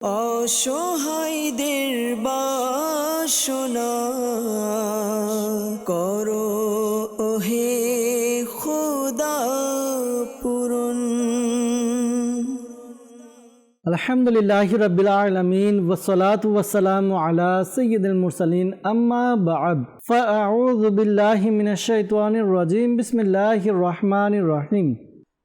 অসহায়দের বাসনা করো ওহে খোদা পূরণ। আলহামদুলিল্লাহি রাব্বিল আলামিন ওয়াসসালাতু ওয়াসসালামু আলা সাইয়্যিদিল মুরসালিন আম্মা বা'দ ফাআউযু বিল্লাহি মিনাশ শাইতানির রাজীম বিসমিল্লাহির রহমানির রহিম।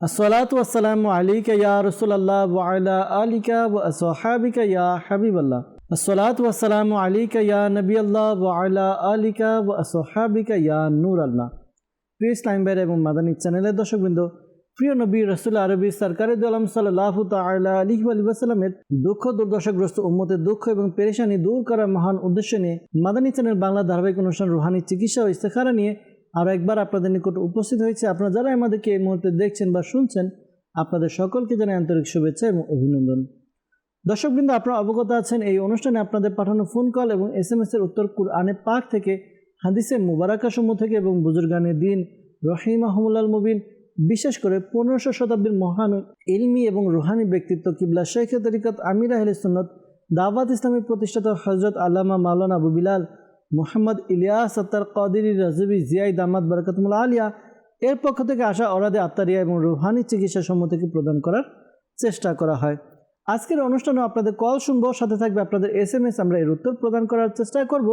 আসসালাতু ওয়াসসালামু আলাইকা ইয়া রাসূলুল্লাহ ওয়া আলা আলিকা ওয়া আসহাবিকা ইয়া হাবিবাল্লাহ। আসসালাতু ওয়াসসালামু আলাইকা ইয়া নবিয়াল্লাহ ওয়া আলা আলিকা ওয়া আসহাবিকা ইয়া নূরাল্লাহ। প্রিয় ইসলাম ভাইরা এবং মাদানী চ্যানেলের দর্শকবৃন্দ, প্রিয় নবী রাসূল আরবি সরকারে দু আলম সাল্লাল্লাহু তাআলা আলাইহি ওয়া সাল্লামের দুঃখ দুর্দশাগ্রস্ত উম্মতের দুঃখ এবং পেরেশানি দূর করার মহান উদ্দেশ্য নিয়ে মাদানী চ্যানেল বাংলা ধারাবাহিক অনুষ্ঠান রুহানি চিকিৎসা ও ইস্তেখারা নিয়ে আরও একবার আপনাদের নিকট উপস্থিত হয়েছে। আপনারা যারা আমাদেরকে এই মুহূর্তে দেখছেন বা শুনছেন, আপনাদের সকলকে জানাই আন্তরিক শুভেচ্ছা এবং অভিনন্দন। দর্শকবৃন্দ, আপনারা অবগত আছেন এই অনুষ্ঠানে আপনাদের পাঠানো ফোন কল এবং SMS এর উত্তর কুরআনে পাক থেকে, হাদিসে মুবারাকা সমূহ থেকে এবং বুজুর্গানে দিন রহিমাহুমুল্লাল মুবিন, বিশেষ করে 1500 শতাব্দীর মহান ইলমি এবং রুহানি ব্যক্তিত্ব কিবলা শেখ তরিকত আমির আহলে সুন্নত দাওয়াত ইসলামের প্রতিষ্ঠাতা হযরত আল্লামা মাওলানা আবু বিলাল মুহাম্মদ ইলিয়াস আত্তার কাদেরী রাজভী জিয়াই দামাত বারাকাতুল আলিয়া এর পক্ষ থেকে আসা অরাদে আত্মারিয়া এবং রুহানি চিকিৎসা সমূহ থেকে প্রদান করার চেষ্টা করা হয়। আজকের অনুষ্ঠানে আপনাদের কল শুনবো, সাথে থাকবে আপনাদের SMS, আমরা এর উত্তর প্রদান করার চেষ্টা করব।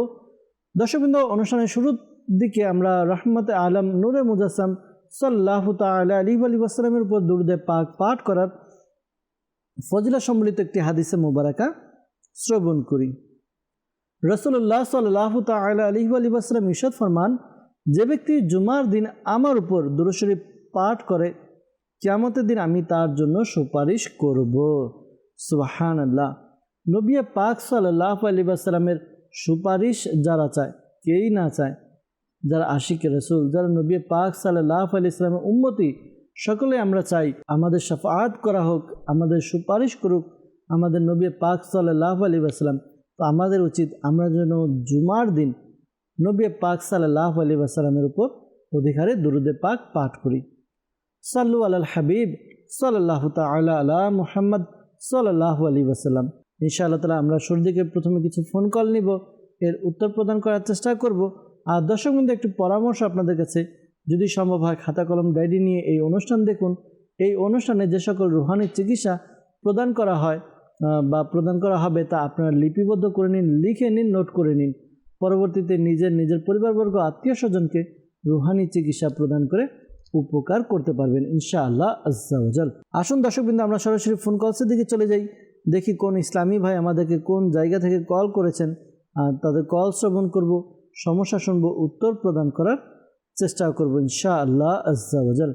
দর্শকবৃন্দ, অনুষ্ঠানের শুরুর দিকে আমরা রহমতে আলম নূরে মুজাসসাম সাল্লাল্লাহু তাআলা আলাইহি ওয়া সাল্লামের উপর দুরূদে পাক পাঠ করার ফজিলত সম্বলিত একটি হাদিসে মুবারাকা শ্রবণ করি। রাসূলুল্লাহ সাল্লাল্লাহু তাআলা আলাইহি ওয়া সাল্লাম ইরশাদ ফরমান, যে ব্যক্তি জুমার দিন আমার উপর দুরূদ শরীফ পাঠ করে, কিয়ামতের দিন আমি তার জন্য সুপারিশ করব। সুবহানাল্লাহ। নবী পাক সাল্লাল্লাহু আলাইহি ওয়া সাল্লামের সুপারিশ যারা চায়, কেই না চায়, যারা আশিকে রাসূল, যারা নবী পাক সাল্লাল্লাহু আলাইহি ওয়াসাল্লামের উম্মতি, সকলে আমরা চাই আমাদের শাফাআত করা হোক, আমাদের সুপারিশ করুক আমাদের নবী পাক সাল্লাল্লাহু আলাইহি ওয়াসাল্লাম। তো আমাদের উচিত আমরা যেন জুমার দিন নবী পাক সাল্লাল্লাহু আলাইহি ওয়াসাল্লামের উপর অধিকারে দুরূদে পাক পাঠ করি। সাল্লু আলাল হাবিব সাল্লাল্লাহু তাআলা আলা মুহাম্মদ সাল্লাল্লাহু আলাইহি ওয়াসাল্লাম। ইনশাআল্লাহ তাআলা আমরা শুরুর দিকে প্রথমে কিছু ফোন কল নিব, এর উত্তর প্রদান করার চেষ্টা করব। আর দর্শকবৃন্দ, একটি পরামর্শ আপনাদের কাছে, যদি সম্ভব হয় খাতা কলম ডায়েরি নিয়ে এই অনুষ্ঠান দেখুন। এই অনুষ্ঠানে যে সকল রুহানি চিকিৎসা প্রদান করা হয় বা প্রদান করা হবে তা আপনারা লিপিবদ্ধ করে নিন, লিখে নিন, নোট করে নিন। পরবর্তীতে নিজের পরিবারবর্গ, আত্মীয় স্বজনকে রুহানি চিকিৎসা প্রদান করে উপকার করতে পারবেন ইনশাআল্লাহ আজ্জা ওয়া জাল। আসুন দর্শকবৃন্দ, আমরা সরাসরি ফোন কলসের দিকে চলে যাই। দেখি কোন ইসলামী ভাই আমাদেরকে কোন জায়গা থেকে কল করেছেন, তাদের কল শ্রবণ করব, সমস্যা শুনবো, উত্তর প্রদান করার চেষ্টা করবো ইনশাআল্লাহ আজ্জা ওয়া জাল।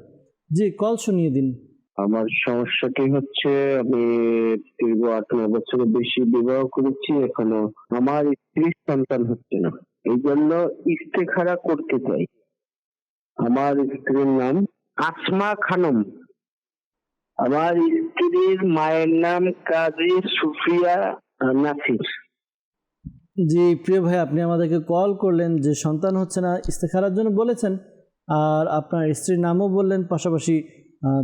জি, কল শুনিয়ে দিন। আমার সমস্যাটি হচ্ছে, আমি দীর্ঘ 8-9 বছরের বেশি বিবাহ করেছি, এখনো আমার স্ত্রীর সন্তান হচ্ছে না। এই জন্য ইস্তেখারা করতে চাই। আমার স্ত্রীর নাম আসমা খানম। আমার স্ত্রীর মায়ের নাম কাজী সুফিয়া নাসির। জি প্রিয় ভাই, আপনি আমাদেরকে কল করলেন, যে সন্তান হচ্ছে না, ইস্তেখারার জন্য বলেছেন, আর আপনার স্ত্রীর নামও বললেন, পাশাপাশি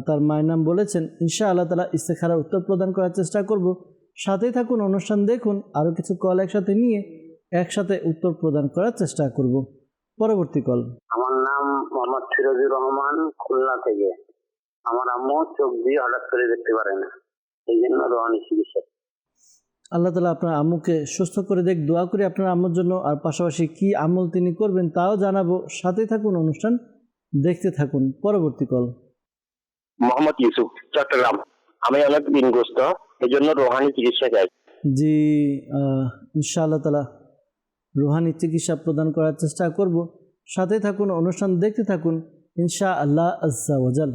তার মায়ের নাম বলেছেন। ইনশাআল্লাহ তাআলা ইস্তেখারার উত্তর প্রদান করার চেষ্টা করব। সাথেই থাকুন, অনুষ্ঠান দেখুন, আরও কিছু কল একসাথে নিয়ে একসাথে উত্তর প্রদান করার চেষ্টা করব। পরবর্তী কল। আমার নাম মোহাম্মদ সিরাজুর রহমান, খুলনা থেকে। আমার আম্মু চোখ দিয়ে হঠাৎ করে দেখতে পারে না, এই জন্য রোহানি চিকিৎসা। আল্লাহ তাআলা আপনার আম্মুকে সুস্থ করে দেখ, দোয়া করি আপনার আম্মুর জন্য। আর পাশাপাশি কি আমল তিনি করবেন তাও জানাবো। সাথেই থাকুন, অনুষ্ঠান দেখতে থাকুন। পরবর্তী কল। মোহাম্মদ ইউসুফ, চট্টগ্রাম। আমি অনেক ঋণগ্রস্ত, এই জন্য রোহানি চিকিৎসা চাই। জি, ইনশাআল্লাহ তাআলা রুহানি চিকিৎসা প্রদান করার চেষ্টা করব। সাথেই থাকুন, অনুষ্ঠান দেখতে থাকুন ইনশাআল্লাহ আজ্জা ওয়া জাল।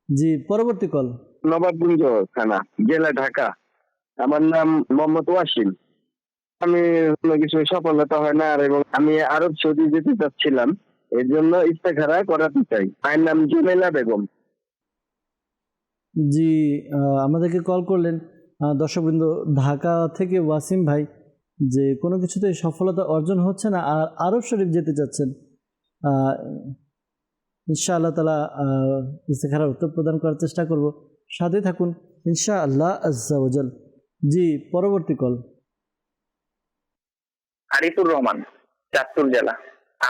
জি, পরবর্তী কল। নবাবগঞ্জ থানা, জেলা ঢাকা। আমার নাম মোহাম্মদ ওয়াসিম। আমি কোনো কিছু সফলতা হয় না, এবং আমি আরব সৌদি যেতে চাচ্ছিলাম, এর জন্য ইস্তেখারা করাতে চাই। মায়ের নাম জুমেলা বেগম। জি, আমাদেরকে কল করলেন দর্শকবৃন্দ ঢাকা থেকে ওয়াসিম ভাই, যে কোনো কিছুতে সফলতা অর্জন হচ্ছে না আর আরব শরীফ যেতে চাচ্ছেন। ইনশাআল্লাহ তাআলা ইস্তেখারার উত্তর প্রদান করার চেষ্টা করব। সাথে থাকুন ইনশাআল্লাহ আজ্জা ওয়া জাল। জি, পরবর্তী কল। আরিফুর রহমান, চাঁদপুর জেলা।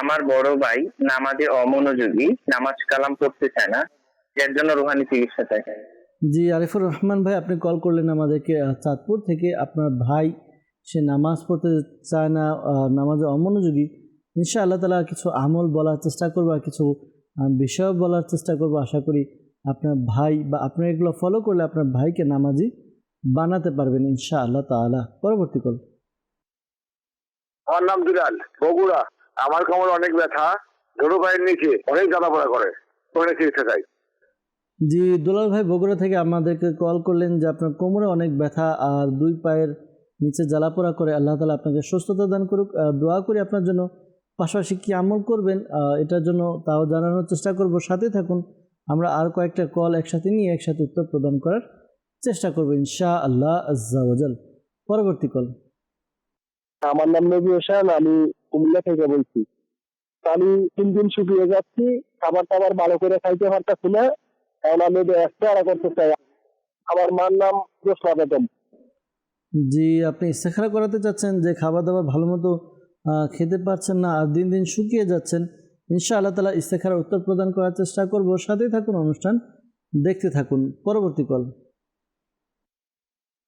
আমার বড় ভাই নামাজে অমনোযোগী, নামাজ কালাম পড়তে চায় না, এর জন্য রুহানি চিকিৎসা চাই। জি, আরিফুর রহমান ভাই, আপনি কল করলেন আমাদেরকে চাঁদপুর থেকে। আপনার ভাই সে নামাজ পড়তে চায় না, নামাজে অমনোযোগী। ইনশাআল্লাহ আল্লাহ তাআলা কিছু আমল বলার চেষ্টা করবো, আর কিছু বিষয় বলার চেষ্টা করবো। আশা করি আপনার ভাই বা আপনার এগুলো ফলো করলে আপনার ভাইকে নামাজি বানাতে পারবেন ইনশাআল্লাহ তাআলা। পরবর্তী কল। আমার নাম দুলাল, বগুড়া। আমার কোমর অনেক ব্যথা, ছোট পায়ের নিচে অনেক জ্বালাপোড়া করে, অনেক চিকিৎসা চাই। জি, দুলাল ভাই বগুড়া থেকে আমাদেরকে কল করলেন যে আপনার কোমরে অনেক ব্যথা আর দুই পায়ের নিচে জ্বালাপোড়া করে। আল্লাহ তাআলা আপনাকে সুস্থতা দান করুক। দোয়া করি আপনার জন্য। পাশাপাশি কি আমল করবেন এটার জন্য তাও জানানোর চেষ্টা করব। সাথে থাকুন, আমরা আর কয়েকটা কল একসাথে নিয়ে একসাথে উত্তর প্রদান করার চেষ্টা করব ইনশাআল্লাহ আজ্জা ওয়াজাল। পরবর্তী কল। আমার নাম নবী হোসেন, আমি কুমিল্লা থেকে বলছি। আমি 3 দিন শুকিয়ে যাচ্ছি, খাবার টাবার ভালো করে খাইতে পারতেছি না, কারণ আমি একটা করতে চাই। আমার মার নাম জোসনা বেগম। জি, আপনি ইস্তেখারা করাতে চাচ্ছেন যে খাবার দাবার ভালো মতো খেতে পারছেন না আর দিন দিন শুকিয়ে যাচ্ছেন। ইনশাআল্লাহ তাআলা ইস্তেখারা উত্তর প্রদান করার চেষ্টা করব। সাথেই থাকুন, অনুষ্ঠান দেখতে থাকুন। পরবর্তী কল।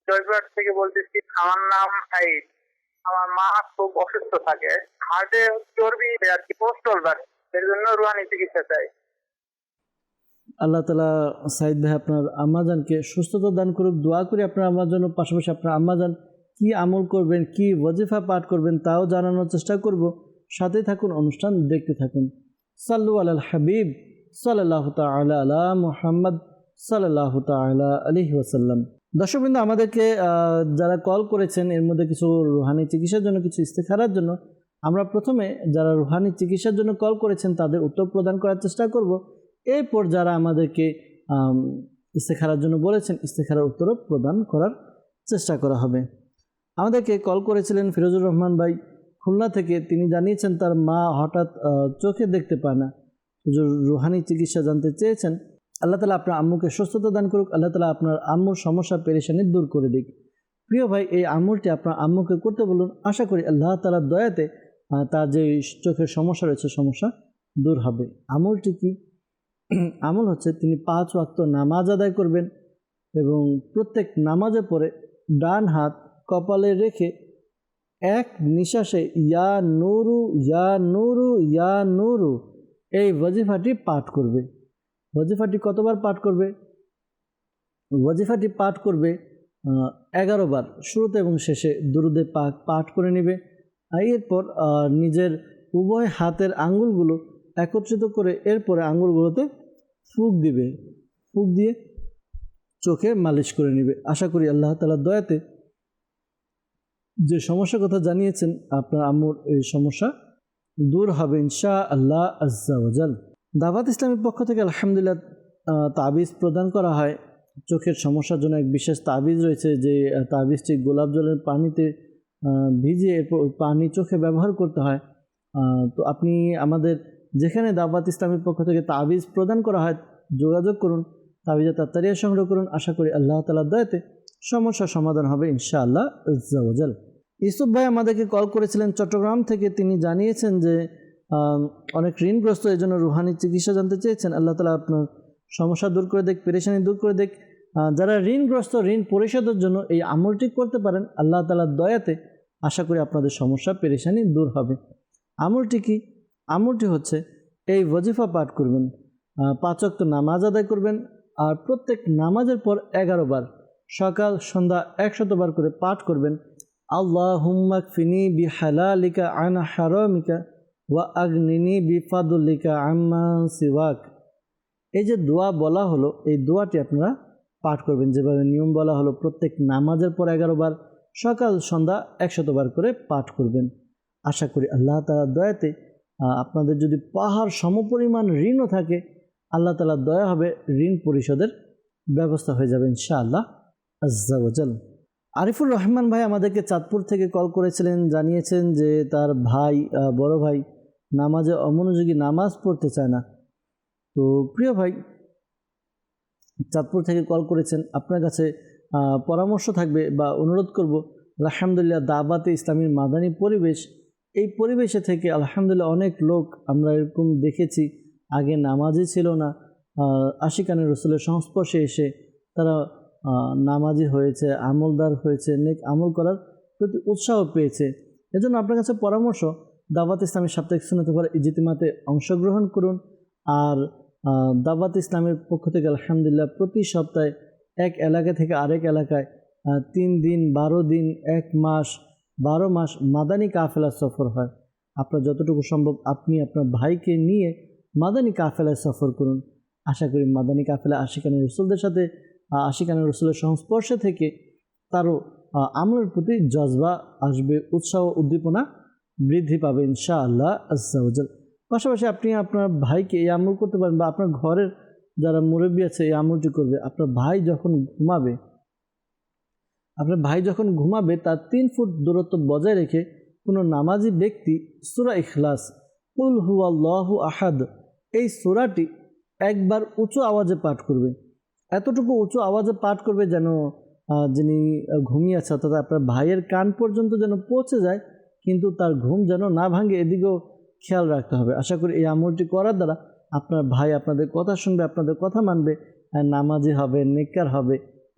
জয়পুরহাট থেকে বলতেছি। আমার নাম সাইদ। আমার মা খুব অসুস্থ থাকে, হার্টে চর্বি আর কি, কোলেস্ট্রল বাড়ে, এর জন্য রুহানি চিকিৎসা চাই। আল্লাহ তাআলা সাইদ ভাই আপনার আম্মাজানকে সুস্থতা দান করুক। দোয়া করি আপনার আম্মার জন্য। পাশাপাশি আপনার আম্মাজান কি আমল করবেন, কি ওয়াজিফা পাঠ করবেন তাও জানানোর চেষ্টা করব। সাথেই থাকুন, অনুষ্ঠান দেখতে থাকুন। সাল্লু আলাল হাবিব সাল্লাল্লাহু তাআলা আলা মুহাম্মদ সাল্লাল্লাহু তাআলা আলাইহি ওয়াসাল্লাম। দর্শকবৃন্দ, আমাদেরকে যারা কল করেছেন এর মধ্যে কিছু রুহানি চিকিৎসার জন্য, কিছু ইস্তেখারার জন্য, আমরা প্রথমে যারা রুহানি চিকিৎসার জন্য কল করেছেন তাদের উত্তর প্রদান করার চেষ্টা করব। এরপর যারা আমাদেরকে ইস্তেখারার জন্য বলেছেন ইস্তেখারার উত্তরও প্রদান করার চেষ্টা করা হবে। আমাদেরকে কল করেছিলেন ফিরোজুর রহমান ভাই খুলনা থেকে। তিনি জানিয়েছেন তার মা হঠাৎ চোখে দেখতে পায় না, রুহানি চিকিৎসা জানতে চেয়েছেন। আল্লাহ তাআলা আপনার আম্মুকে সুস্থতা দান করুক। আল্লাহ তাআলা আপনার আম্মুর সমস্যা পেরেশানি দূর করে দিক। প্রিয় ভাই, এই আমলটি আপনার আম্মুকে করতে বলুন। আশা করি আল্লাহ তাআলার দয়াতে তার যে চোখের সমস্যা রয়েছে সমস্যা দূর হবে। আমলটি কি? আমল হচ্ছে তিনি 5 ওয়াক্ত নামাজ আদায় করবেন এবং প্রত্যেক নামাজের পরে ডান হাত কপালে রেখে এক নিঃশ্বাসে ইয়া নূরু ইয়া নূরু ইয়া নূরু এই ওয়াজিফাটি পাঠ করবে। ওয়াজিফাটি কতবার পাঠ করবে? ওয়াজিফাটি পাঠ করবে 11 বার, শুরুতে এবং শেষে দুরুদে পাক পাঠ করে নেবে। এরপর নিজের উভয় হাতের আঙ্গুলগুলো একত্রিত করে এরপরে আঙ্গুলগুলোতে ফুঁক দিবে। ফুঁক দিয়ে চোখে মালিশ করে নেবে। আশা করি আল্লাহ তাআলার দয়াতে যে সমস্যার কথা জানিয়েছেন আপনার আম্মুর এই সমস্যা দূর হবে ইনশাআল্লাহ আজ্জা ওয়াজাল। দাওয়াত ইসলামের পক্ষ থেকে আলহামদুলিল্লাহ তাবিজ প্রদান করা হয়। চোখের সমস্যার জন্য এক বিশেষ তাবিজ রয়েছে, যে তাবিজটি গোলাপ জলের পানিতে ভিজিয়ে এরপর পানি চোখে ব্যবহার করতে হয়। তো আপনি আমাদের যেখানে দাওয়াত ইসলামের পক্ষ থেকে তাবিজ প্রদান করা হয় যোগাযোগ করুন, তাবিজে তাড়াতাড়ি সংগ্রহ করুন। আশা করি আল্লাহ তাআলার দয়াতে সমস্যার সমাধান হবে ইনশাআল্লাহ আজ্জা ওয়াজাল। ইউসুফ ভাই আমাদেরকে কল করেছিলেন চট্টগ্রাম থেকে। তিনি জানিয়েছেন যে অনেক ঋণগ্রস্ত, এই জন্য রুহানি চিকিৎসা জানতে চেয়েছেন। আল্লাহ তাআলা আপনার সমস্যা দূর করে দেখ, পেরেশানি দূর করে দেখ। যারা ঋণগ্রস্ত, ঋণ পরিশোধের জন্য এই আমলটি করতে পারেন। আল্লাহ তাআলার দয়াতে আশা করি আপনাদের সমস্যা পেরেশানি দূর হবে। আমলটি কি? আমলটি হচ্ছে এই ওয়াজিফা পাঠ করবেন, 5 ওয়াক্ত নামাজ আদায় করবেন আর প্রত্যেক নামাজের পর 11 বার, সকাল সন্ধ্যা 100 বার করে পাঠ করবেন। আল্লাহুম্মা কফিনি বিহালালিকা আন হারামিকা ওয়া আগনিনি বিফাদলিকা আম্মান সিওয়াক। এই যে দোয়া বলা হলো, এই দোয়াটি আপনারা পাঠ করবেন যেভাবে নিয়ম বলা হলো। প্রত্যেক নামাজের পর 11 বার, সকাল সন্ধ্যা 100 বার করে পাঠ করবেন। আশা করি আল্লাহ তাআলার দয়াতে আপনাদের যদি পাহাড় সমপরিমাণ ঋণও থাকে, আল্লাহ তাআলার দয়া হবে, ঋণ পরিশোধের ব্যবস্থা হয়ে যাবে ইনশাআল্লাহ আজ্জা ওয়াজাল। আরিফুর রহমান ভাই আমাদেরকে চাঁদপুর থেকে কল করেছিলেন, জানিয়েছেন যে তার ভাই, বড় ভাই নামাজে অমনোযোগী, নামাজ পড়তে চায় না। তো প্রিয় ভাই, চাঁদপুর থেকে কল করেছেন, আপনার কাছে পরামর্শ থাকবে বা অনুরোধ করব, আলহামদুলিল্লাহ দাওয়াতে ইসলামীর মাদানী পরিবেশ, এই পরিবেশে থেকে আলহামদুলিল্লাহ অনেক লোক আমরা এরকম দেখেছি আগে নামাজি ছিল না, আশিকানে রসুলের সংস্পর্শে এসে তারা নামাজি হয়েছে, আমলদার হয়েছে, নেক আমল করার প্রতি উৎসাহ পেয়েছে। এজন্য আপনার কাছে পরামর্শ, দাওয়াত ইসলামের সাপ্তাহিক সুন্নাত ওয়াল ইজতিমাতে অংশগ্রহণ করুন। আর দাওয়াত ইসলামের পক্ষ থেকে আলহামদুলিল্লাহ প্রতি সপ্তাহে এক এলাকা থেকে আরেক এলাকায় 3 দিন 12 দিন 1 মাস 12 মাস মাদানী কাফেলা সফর হয়। আপনার যতটুকু সম্ভব আপনি আপনার ভাইকে নিয়ে মাদানী কাফেলায় সফর করুন। আশা করি মাদানী কাফেলা আশিকানে রসুলদের সাথে আশিকানে রসুলের সংস্পর্শে থেকে তারও আমলের প্রতি জজবা আসবে, উৎসাহ উদ্দীপনা বৃদ্ধি পাবে ইনশাআল্লাহ আজ্জা ওয়া জাল। পাশাপাশি আপনি আপনার ভাইকে এই আমল করতে পারেন, বা আপনার ঘরের যারা মুরব্বী আছে এই আমলটি করবে। আপনার ভাই যখন ঘুমাবে তার 3 ফুট দূরত্ব বজায় রেখে কোনো নামাজি ব্যক্তি সূরা ইখলাস, কুল হুয়াল্লাহু আহাদ, এই সূরাটি একবার উঁচু আওয়াজে পাঠ করবে। এতটুকু উঁচু আওয়াজে পাঠ করবে যেন যিনি ঘুমিয়ে আছে অর্থাৎ আপনার ভাইয়ের কান পর্যন্ত যেন পৌঁছে যায়, কিন্তু তার ঘুম যেন না ভাঙে, এদিকেও খেয়াল রাখতে হবে। আশা করি এই আমলটি করার দ্বারা আপনার ভাই আপনাদের কথা শুনবে, আপনাদের কথা মানবে, নামাজি হবে, নেককার হবে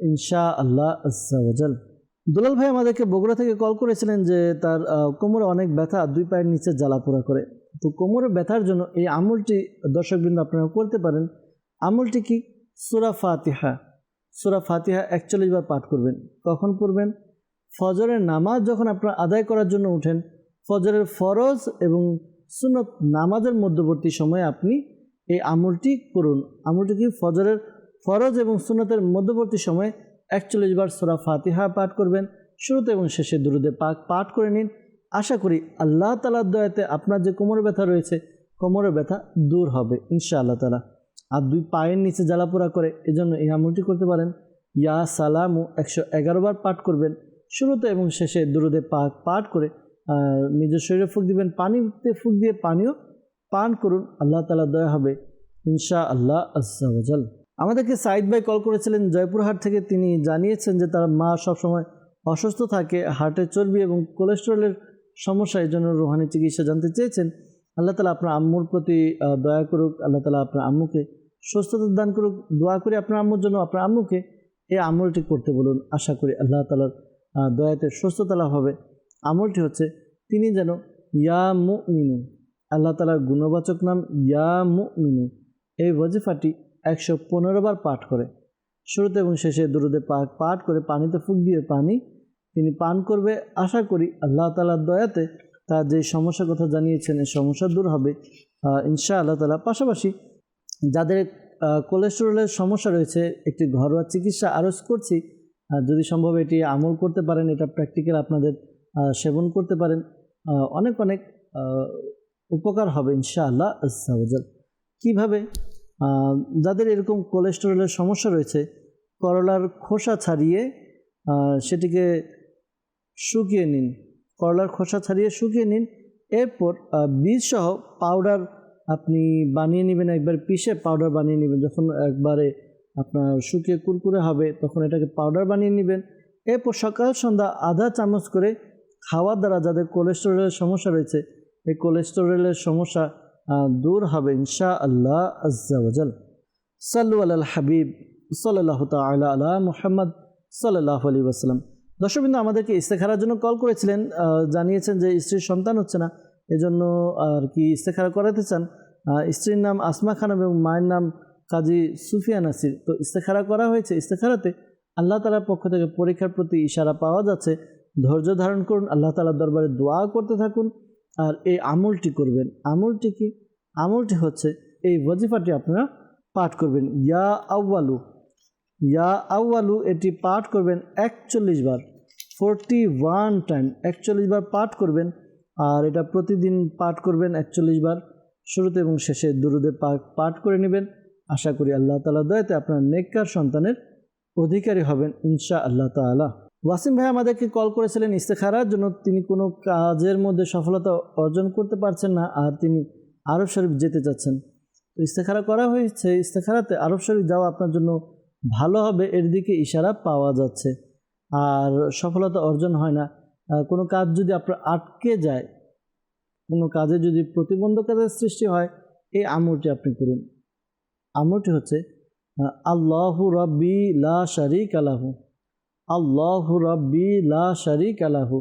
ইনশাআল্লাহ আজ্জা ওয়া জাল। দুলাল ভাই আমাদেরকে বগুড়া থেকে কল করেছিলেন যে তার কোমরে অনেক ব্যথা, 2 পায়ের নিচে জ্বালাপোড়া করে। তো কোমরে ব্যথার জন্য এই আমলটি দর্শকবৃন্দ আপনারা করতে পারেন। আমলটি কি? সূরা ফাতিহা 41 বার পাঠ করবেন। কখন পড়বেন? ফজরের নামাজ যখন আপনারা আদায় করার জন্য উঠেন, ফজরের ফরজ এবং সুন্নত নামাজের মধ্যবর্তী সময়ে আপনি এই আমলটি করুন। আমলটি কি? ফজরের ফরজ এবং সুন্নতের মধ্যবর্তী সময়ে 41 বার সূরা ফাতিহা পাঠ করবেন। শুরুতে এবং শেষে দুরূদে পাক পাঠ করে নিন। আশা করি আল্লাহ তাআলার দয়াতে আপনার যে কোমরের ব্যথা রয়েছে, কোমরের ব্যথা দূর হবে ইনশাআল্লাহ তাআলা। আর 2 পায়ের নিচে জ্বালাপোড়া করে, এজন্য এই আমলটি করতে পারেন। ইয়া সালামু 111 বার পাঠ করবেন। শুরুতে এবং শেষে দুরূদে পাক পাঠ করে নিজের শরীরে ফুঁক দিবেন, পানিতে ফুঁক দিয়ে পানিও পান করুন। আল্লাহ তাআলার দয়া হবে ইনশাআল্লাহ আজ্জা ওয়া জাল। আমাদেরকে সাইদ ভাই কল করেছিলেন জয়পুরহাট থেকে। তিনি জানিয়েছেন যে তার মা সবসময় অসুস্থ থাকে, হার্টের চর্বি এবং কোলেস্টেরলের সমস্যা, এই জন্য রুহানি চিকিৎসা জানতে চেয়েছেন। আল্লাহ তাআলা আপনার আম্মুর প্রতি দয়া করুক, আল্লাহ তাআলা আপনার আম্মুকে সুস্থতা দান করুক। দোয়া করি আপনার আম্মুর জন্য, আপনার আম্মুকে এই আমলটি করতে বলুন। আশা করি আল্লাহ তাআলার দয়াতে সুস্থতা লাভ হবে। আমলটি হচ্ছে তিনি যেন ইয়া মুমিনু, আল্লাহ তাআলার গুণবাচক নাম ইয়া মুমিনু, এই ওয়াজিফাটি 115 বার পাঠ করে। শুরুতে এবং শেষে দুরূদে পাক পাঠ করে পানিতে ফুঁক দিয়ে পানি তিনি পান করবে। আশা করি আল্লাহ তাআলার দয়াতে তার যে সমস্যার কথা জানিয়েছেন এই সমস্যা দূর হবে ইনশাআল্লাহ তাআলা। পাশাপাশি যাদের কোলেস্টেরলের সমস্যা রয়েছে, একটি ঘরোয়া চিকিৎসা আরজ করছি, যদি সম্ভব এটি আমল করতে পারেন, এটা প্র্যাকটিক্যাল আপনাদের সেবন করতে পারেন, অনেক উপকার হবে ইনশাআল্লাহ আজ্জা ওয়া জাল। কীভাবে? যাদের এরকম কোলেস্টেরলের সমস্যা রয়েছে, করলার খোসা ছাড়িয়ে সেটিকে শুকিয়ে নিন, করলার খোসা ছাড়িয়ে শুকিয়ে নিন। এরপর বীজসহ পাউডার আপনি বানিয়ে নেবেন, একবার পিষে পাউডার বানিয়ে নেবেন। যখন একবারে আপনার শুকিয়ে কুরকুরে হবে তখন এটাকে পাউডার বানিয়ে নেবেন। এরপর সকাল সন্ধ্যা আধা চামচ করে খাওয়ার দ্বারা যাদের কোলেস্টেরলের সমস্যা রয়েছে, এই কোলেস্টেরলের সমস্যা দূর হবে ইনশাআল্লাহ আজ্জা ওয়া জাল। সাল্লু আলাল হাবিব সাল্লাল্লাহু তাআলা আলা মুহাম্মদ সাল্লাল্লাহু আলাইহি ওয়াসাল্লাম। দর্শকবৃন্দ আমাদেরকে ইস্তেখারার জন্য কল করেছিলেন, জানিয়েছেন যে স্ত্রীর সন্তান হচ্ছে না, এজন্য আর কি ইস্তেখারা করাতে চান। স্ত্রীর নাম আসমা খানম এবং মায়ের নাম কাজী সুফিয়া নাসির। তো ইস্তেখারা করা হয়েছে। ইস্তেখারাতে আল্লাহ তাআলার পক্ষ থেকে পরীক্ষার প্রতি ইশারা পাওয়া যাচ্ছে। ধৈর্য ধারণ করুন, আল্লাহ তাআলার দরবারে দোয়া করতে থাকুন আর এই আমলটি করবেন। আমলটি কি? আমলটি হচ্ছে এই ওয়াজিফাটি আপনারা পাঠ করবেন। ইয়া আউয়ালু এটি পাঠ করবেন 41 বার, 41 টাইম 41 বার পাঠ করবেন। আর এটা প্রতিদিন পাঠ করবেন 41 বার। শুরুতে এবং শেষে দুরূদে পাক পাঠ করে নেবেন। আশা করি আল্লাহ তাআলার দয়াতে আপনার নেককার সন্তানের অধিকারী হবেন ইনশাআল্লাহ তাআলা। ওয়াসিম ভাই আমাদেরকে কল করেছিলেন ইস্তেখারার জন্য। তিনি কোনো কাজের মধ্যে সফলতা অর্জন করতে পারছেন না, আর তিনি আরব শরীফ যেতে চাচ্ছেন। তো ইস্তেখারা করা হয়েছে। ইস্তেখারাতে আরব শরীফ যাওয়া আপনার জন্য ভালো হবে এর দিকে ইশারা পাওয়া যাচ্ছে। আর সফলতা অর্জন হয় না, কোনো কাজ যদি আপনার আটকে যায়, কোনো কাজে যদি প্রতিবন্ধকতার সৃষ্টি হয়, এই আমলটি আপনি করুন। আমলটি হচ্ছে আল্লাহু রাব্বি লা শারীকা লাহু, আল্লাহু রাব্বি লা শারীকা লাহু।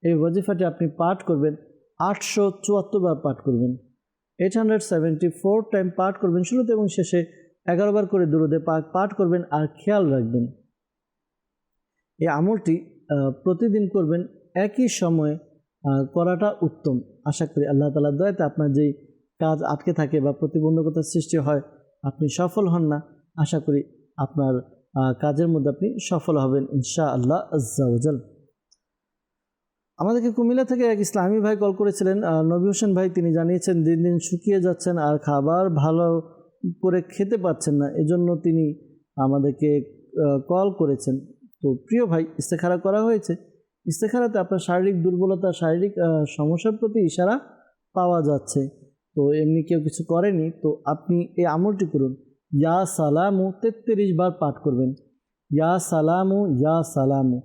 এই ওয়াজিফাটি আপনি পাঠ করবেন 874 বার পাঠ করবেন, 874 টাইম পাঠ করবেন। শুরুতে এবং শেষে 11 বার করে দুরূদে পাক পাঠ করবেন। আর খেয়াল রাখবেন এই আমলটি প্রতিদিন করবেন, একই সময়ে করাটা উত্তম। আশা করি আল্লাহ তাআলার দয়াতে আপনার যেই কাজ আটকে থাকে বা প্রতিবন্ধকতার সৃষ্টি হয়, আপনি সফল হন না, আশা করি আপনার কাজের মধ্যে আপনি সফল হবেন ইনশাআল্লাহ আজ্জা ওয়াজাল। আমাদেরকে কুমিল্লা থেকে এক ইসলামী ভাই কল করেছিলেন, নবী হোসেন ভাই। তিনি জানিয়েছেন দিন দিন শুকিয়ে যাচ্ছেন আর খাবার ভালো করে খেতে পাচ্ছেন না, এজন্য তিনি আমাদেরকে কল করেছেন। তো প্রিয় ভাই, ইস্তেখারা করা হয়েছে। ইস্তেখারাতে আপনার শারীরিক দুর্বলতা, শারীরিক সমস্যার প্রতি ইশারা পাওয়া যাচ্ছে। তো এমনি কেউ কিছু করেনি, তো আপনি এই আমলটি করুন। ইয়া সালামু 33 বার পাঠ করবেন, ইয়া সালামু ইয়া সালামু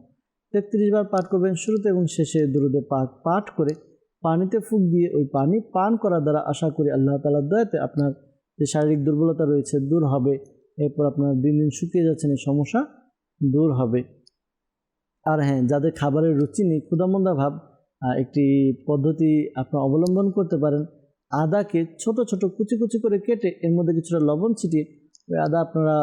33 বার পাঠ করবেন। শুরুতে এবং শেষে দুরূদে পাক পাঠ করে পানিতে ফুঁক দিয়ে ওই পানি পান করার দ্বারা আশা করি আল্লাহ তাআলার দয়াতে আপনার যে শারীরিক দুর্বলতা রয়েছে দূর হবে। এরপর আপনার দিন দিন শুকিয়ে যাচ্ছেন এই সমস্যা দূর হবে। আর হ্যাঁ, যাদের খাবারের রুচি নেই, ক্ষুধামন্দা ভাব, একটি পদ্ধতি আপনারা অবলম্বন করতে পারেন। আদাকে ছোট ছোট কুচি কুচি করে কেটে এর মধ্যে কিছুটা লবণ ছিটিয়ে ওই আদা আপনারা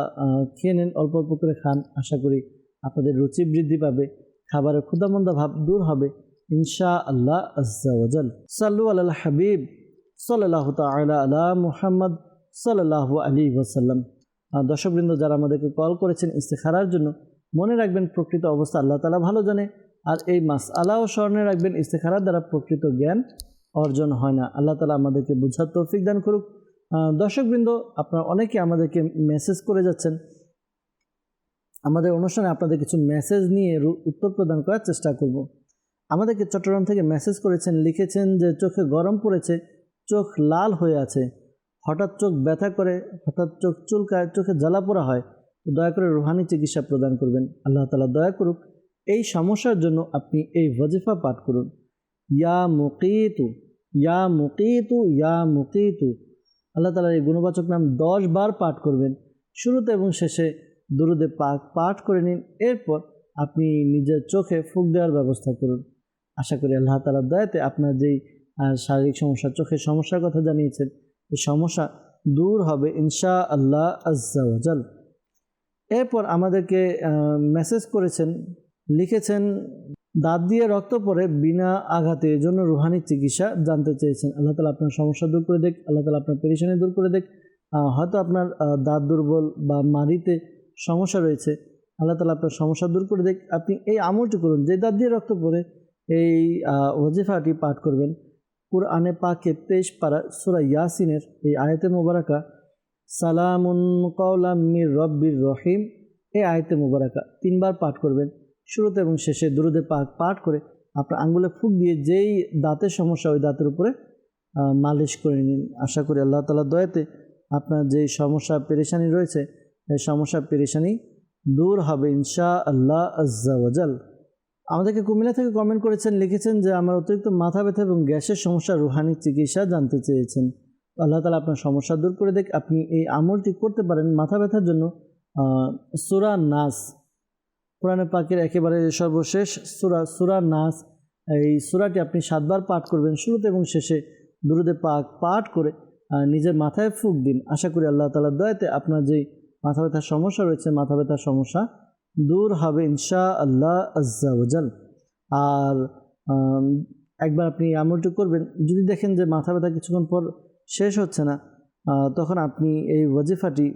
খেয়ে নেন, অল্প অল্প করে খান। আশা করি আপনাদের রুচি বৃদ্ধি পাবে, খাবারের ক্ষুধামন্দা ভাব দূর হবে ইনশাআল্লাহ আজ্জা ওয়াজাল। সাল্লু আলাল হাবিব সাল্লাল্লাহু তাআলা আলা মুহাম্মদ সাল্লাল্লাহু আলাইহি ওয়াসাল্লাম। দর্শকবৃন্দ, যারা আমাদেরকে কল করেছেন ইস্তেখারার জন্য, মনে রাখবেন প্রকৃত অবস্থা আল্লাহ তাআলা ভালো জানে। আর এই মাসআলাও স্মরণে রাখবেন, ইস্তেখারার দ্বারা প্রকৃত জ্ঞান অর্জন হয় না। আল্লাহ তাআলা আমাদেরকে বুঝার তৌফিক দান করুক। দর্শকবৃন্দ, আপনারা অনেকে আমাদেরকে মেসেজ করে যাচ্ছেন। আমাদের অনুষ্ঠানে আপনাদের কিছু মেসেজ নিয়ে উত্তর প্রদান করার চেষ্টা করব। আমাদেরকে চট্টগ্রাম থেকে মেসেজ করেছেন, লিখেছেন যে চোখে গরম পড়েছে, চোখ লাল হয়ে আছে, হঠাৎ চোখ ব্যথা করে, হঠাৎ চোখ চুলকায়, চোখে জ্বালা পোড়া হয়, দয়া করে রুহানি চিকিৎসা প্রদান করবেন। আল্লাহ তাআলা দয়া করুক। এই সমস্যার জন্য আপনি এই ওয়াজিফা পাঠ করুন, ইয়া মুকিতু ইয়া মুকিতু ইয়া মুকিতু। আল্লাহ তাআলার এই গুণবাচক নাম 10 বার পাঠ করবেন। শুরুতে এবং শেষে দুরূদে পাক পাঠ করে নিন। এরপর আপনি নিজের চোখে ফুঁক দেওয়ার ব্যবস্থা করুন। আশা করি আল্লাহ তাআলার দয়াতে আপনার যেই শারীরিক সমস্যা, চোখের সমস্যার কথা জানিয়েছেন, এই সমস্যা দূর হবে ইনশাআল্লাহ আজ্জা ওয়াজাল। এরপর আমাদেরকে মেসেজ করেছেন, লিখেছেন দাঁত দিয়ে রক্ত পড়ে বিনা আঘাতে, এর জন্য রুহানি চিকিৎসা জানতে চেয়েছেন। আল্লাহ তাআলা আপনার সমস্যা দূর করে দেখ, আল্লাহ তাআলা আপনার পেরেশানি দূর করে দেখ। হয়তো আপনার দাঁত দুর্বল বা মাড়িতে সমস্যা রয়েছে, আল্লাহ তাআলা আপনার সমস্যা দূর করে দেখ। আপনি এই আমলটি করুন, যে দাঁত দিয়ে রক্ত পড়ে এই ওয়াজিফাটি পাঠ করবেন। কুরআনে পাকে 23 পারা সূরা ইয়াসিনের এই আয়াতে মুবারাকা সালামুন কাওলাম মির রব্বির রহিম, এই আয়াতে মুবারাকা 3 বার পাঠ করবেন। শুরুতে এবং শেষে দুরূদে পাক পাঠ করে আপনার আঙ্গুলে ফুঁক দিয়ে যেই দাঁতের সমস্যা ওই দাঁতের উপরে মালিশ করে নিন। আশা করি আল্লাহ তাআলার দয়াতে আপনার যেই সমস্যা পেরেশানি রয়েছে এই সমস্যা পেরেশানি দূর হবে ইনশাআল্লাহ আজ্জা ওয়াজাল। আমাদেরকে কুমিল্লা থেকে কমেন্ট করেছেন, লিখেছেন যে আমার অতিরিক্ত মাথা ব্যথা এবং গ্যাসের সমস্যা, রুহানি চিকিৎসা জানতে চেয়েছেন। আল্লাহ তাআলা আপনার সমস্যা দূর করে দেখ। আপনি এই আমলটি করতে পারেন মাথা ব্যথার জন্য। সূরা নাস, কোরআনে পাকের একেবারে সর্বশেষ সূরা নাস, এই সূরাটি আপনি 7 বার পাঠ করবেন। শুরুতে এবং শেষে দুরূদে পাক পাঠ করে নিজের মাথায় ফুঁক দিন। আশা করি আল্লাহ তাআলার দয়াতে আপনার যেই মাথা ব্যথার সমস্যা রয়েছে, মাথা ব্যথার সমস্যা দূর হবে ইনশাআল্লাহ আজ্জা ওয়াজাল। আর একবার আপনি আমলটি করবেন, যদি দেখেন যে মাথা ব্যথা কিছুক্ষণ পর শেষ হচ্ছে না, তখন আপনি এই ওয়াজিফাটি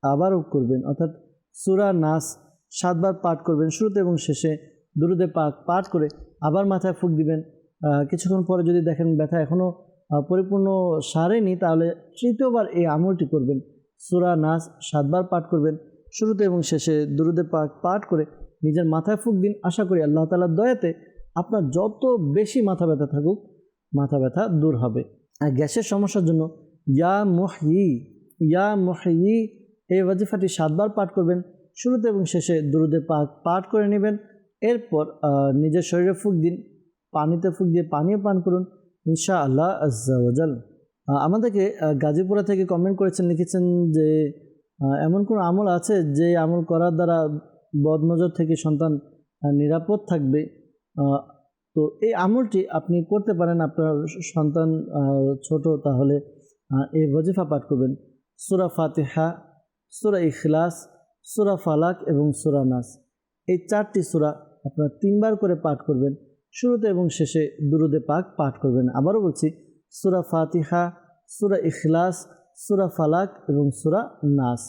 আবারও করবেন, অর্থাৎ সূরা নাস 7 বার পাঠ করবেন। শুরুতে এবং শেষে দুরূদে পাক পাঠ করে আবার মাথায় ফুঁক দিবেন। কিছুক্ষণ পরে যদি দেখেন ব্যথা এখনও পরিপূর্ণ সারেনি, তাহলে তৃতীয়বার এই আমলটি করবেন। সূরা নাস 7 বার পাঠ করবেন। শুরুতে এবং শেষে দুরূদে পাক পাঠ করে নিজের মাথায় ফুঁক দিন। আশা করি আল্লাহ তাআলার দয়াতে আপনার যত বেশি মাথা ব্যথা থাকুক, মাথা ব্যথা দূর হবে। আর গ্যাসের সমস্যার জন্য ইয়া মুহয়ি এই ওয়াজিফাটি 7 বার পাঠ করবেন। শুরুতে এবং শেষে দুরুদে পাক পাঠ করে নেবেন। এরপর নিজের শরীরে ফুঁক দিন, পানিতে ফুঁক দিয়ে পানিও পান করুন ইনশাআল্লাহ আজ্জা ওয়াজাল। আমাদেরকে গাজীপুরা থেকে কমেন্ট করেছেন, লিখেছেন যে এমন কোনো আমল আছে যে আমল করার দ্বারা বদনজর থেকে সন্তান নিরাপদ থাকবে। তো এই আমলটি আপনি করতে পারেন, আপনার সন্তান ছোট, তাহলে এই ওয়াজিফা পাঠ করবেন। সূরা ফাতিহা, সূরা ইখলাস, সূরা ফালাক এবং সূরা নাস, এই 4টি সূরা আপনারা 3 বার করে পাঠ করবেন। শুরুতে এবং শেষে দুরুদে পাক পাঠ করবেন। আবারও বলছি, সূরা ফাতিহা, সূরা ইখলাস, সূরা ফালাক এবং সূরা নাস,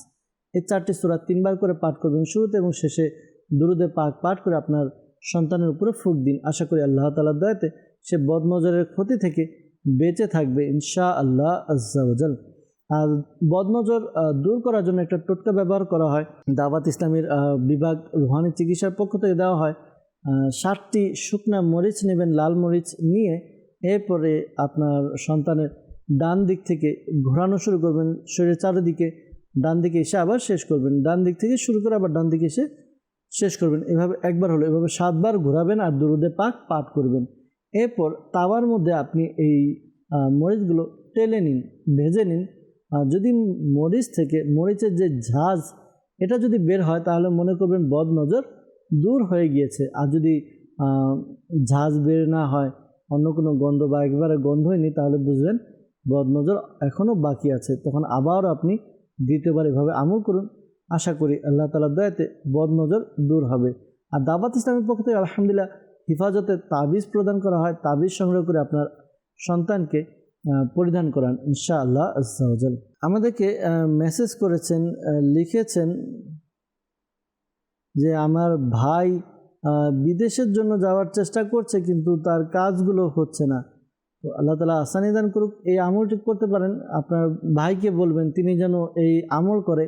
এই 4টি সূরা 3 বার করে পাঠ করবেন। শুরুতে এবং শেষে দুরুদে পাক পাঠ করে আপনার সন্তানের উপরে ফুঁক দিন। আশা করি আল্লাহ তাআলার দয়াতে সে বদনজরের ক্ষতি থেকে বেঁচে থাকবে ইনশাআল্লাহ আজ্জা ওয়াজাল। আর বদনজর দূর করার জন্য একটা টোটকা ব্যবহার করা হয়, দাওয়াত ইসলামীর বিভাগ রুহানি চিকিৎসার পক্ষ থেকে দেওয়া হয়। 60টি শুকনা মরিচ নেবেন, লাল মরিচ নিয়ে এরপরে আপনার সন্তানের ডান দিক থেকে ঘোরানো শুরু করবেন, শরীরের চারিদিকে, ডান দিকে এসে আবার শেষ করবেন, ডান দিক থেকে শুরু করে আবার ডান দিকে এসে শেষ করবেন। এভাবে একবার হলো, এভাবে 7 বার ঘোরাবেন আর দুরুদে পাক পাঠ করবেন। এরপর তাওয়ার মধ্যে আপনি এই মরিচগুলো টেলে নিন, ভেজে নিন। যদি মরিচ থেকে মরিচের যে ঝাঁজ এটা যদি বের হয় তাহলে মনে করবেন বদনজর দূর হয়ে গিয়েছে। আর যদি ঝাঁজ বের না হয়, অন্য কোনো গন্ধ বা একবারে গন্ধই নেই, তাহলে বুঝবেন বদনজর এখনও বাকি আছে। তখন আবার আপনি দ্বিতীয়বার এভাবে আমল করুন। আশা করি আল্লাহ তাআলার দয়াতে বদনজর দূর হবে। আর দাওয়াত ইসলামের পক্ষ থেকে আলহামদুলিল্লাহ হিফাজতে তাবিজ প্রদান করা হয়। তাবিজ সংগ্রহ করে আপনার সন্তানকে পরিধান করান ইনশাআল্লাহ আজ্জা ওয়াজাল। আমাদেরকে মেসেজ করেছেন, লিখেছেন যে আমার ভাই বিদেশের জন্য যাওয়ার চেষ্টা করছে কিন্তু তার কাজগুলো হচ্ছে না। তো আল্লাহ তাআলা আসানি দান করুক। এই আমলটি করতে পারেন, আপনার ভাইকে বলবেন তিনি যেন এই আমল করে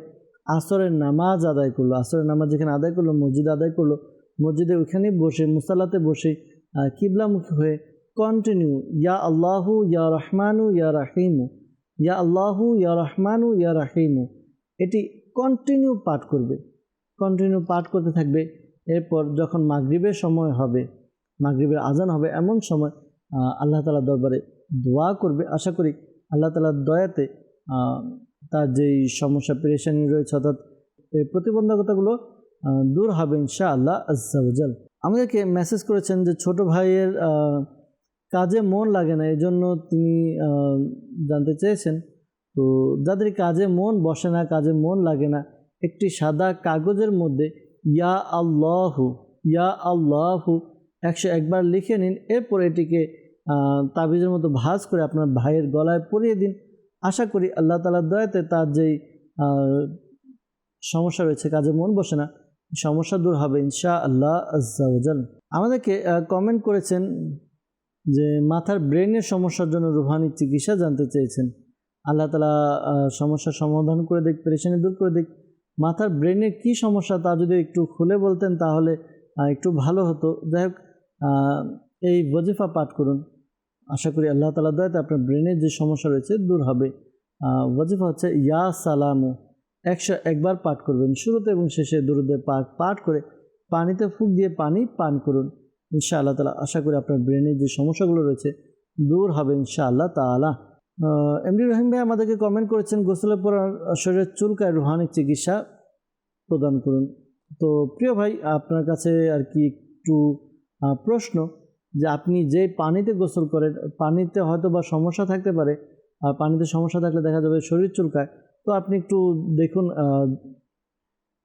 আসরের নামাজ আদায় করলো। আসরের নামাজ যেখানে আদায় করলো, মসজিদে আদায় করলো, মসজিদে ওইখানে বসে মুসাল্লাতে বসে কিবলামুখী হয়ে কন্টিনিউ ইয়া আল্লাহু ইয়া রহমানু ইয়া রাহিমু, ইয়া আল্লাহু ইয়া রহমানু ইয়া রাহিমু, এটি কন্টিনিউ পাঠ করবে, কন্টিনিউ পাঠ করতে থাকবে। এরপর যখন মাগরিবের সময় হবে, মাগরিবের আজান হবে, এমন সময় আল্লাহ তাআলার দরবারে দোয়া করবে। আশা করি আল্লাহ তাআলার দয়াতে তার যেই সমস্যা পেরেশানি রয়েছে, অর্থাৎ এই প্রতিবন্ধকতাগুলো দূর হবে ইনশাআল্লাহ আজ্জা ওয়াজাল। আমাদেরকে মেসেজ করেছেন যে ছোট ভাইয়ের কাজে মন লাগে না, এই জন্য তিনি জানতে চেয়েছেন। তো যাদের কাজে মন বসে না, কাজে মন লাগে না, একটি সাদা কাগজের মধ্যে ইয়া আল্লাহু 101 বার লিখে নিন। এরপর এটিকে তাবিজের মতো ভাঁজ করে আপনার ভাইয়ের গলায় পরিয়ে দিন। আশা করি আল্লাহ তাআলার দয়াতে তার যেই সমস্যা রয়েছে, কাজে মন বসে না, সমস্যা দূর হবে ইনশাআল্লাহ আজ্জা ওয়াজাল। আমাদেরকে কমেন্ট করেছেন যে মাথার ব্রেনের সমস্যার জন্য রুহানি চিকিৎসা জানতে চেয়েছেন। আল্লাহ তাআলা সমস্যার সমাধান করে দিক, পেরেশানি দূর করে দিক। মাথার ব্রেনের কী সমস্যা তা যদি একটু খুলে বলতেন তাহলে একটু ভালো হতো। যাই হোক, এই ওয়াজিফা পাঠ করুন, আশা করি আল্লাহ তাআলার দয়াতে আপনার ব্রেনের যে সমস্যা রয়েছে দূর হবে। ওয়াজিফা হচ্ছে ইয়া সালামু, 101 বার পাঠ করবেন। শুরুতে এবং শেষে দুরুদে পাক পাঠ করে পানিতে ফুঁক দিয়ে পানি পান করুন ইনশাআল্লাহ তাআলা। আশা করি আপনার ব্রেনের যে সমস্যাগুলো রয়েছে দূর হবে ইনশাআল্লাহ তাআলা। এমডি রহিম ভাই আমাদেরকে কমেন্ট করেছেন গোসলের পর শরীরের চুলকায় রুহানি চিকিৎসা প্রদান করুন। তো প্রিয় ভাই, আপনার কাছে আর কি একটু প্রশ্ন যে আপনি যে পানিতে গোসল করেন, পানিতে হয়তো বা সমস্যা থাকতে পারে, আর পানিতে সমস্যা থাকলে দেখা যাবে শরীর চুলকায়। তো আপনি একটু দেখুন,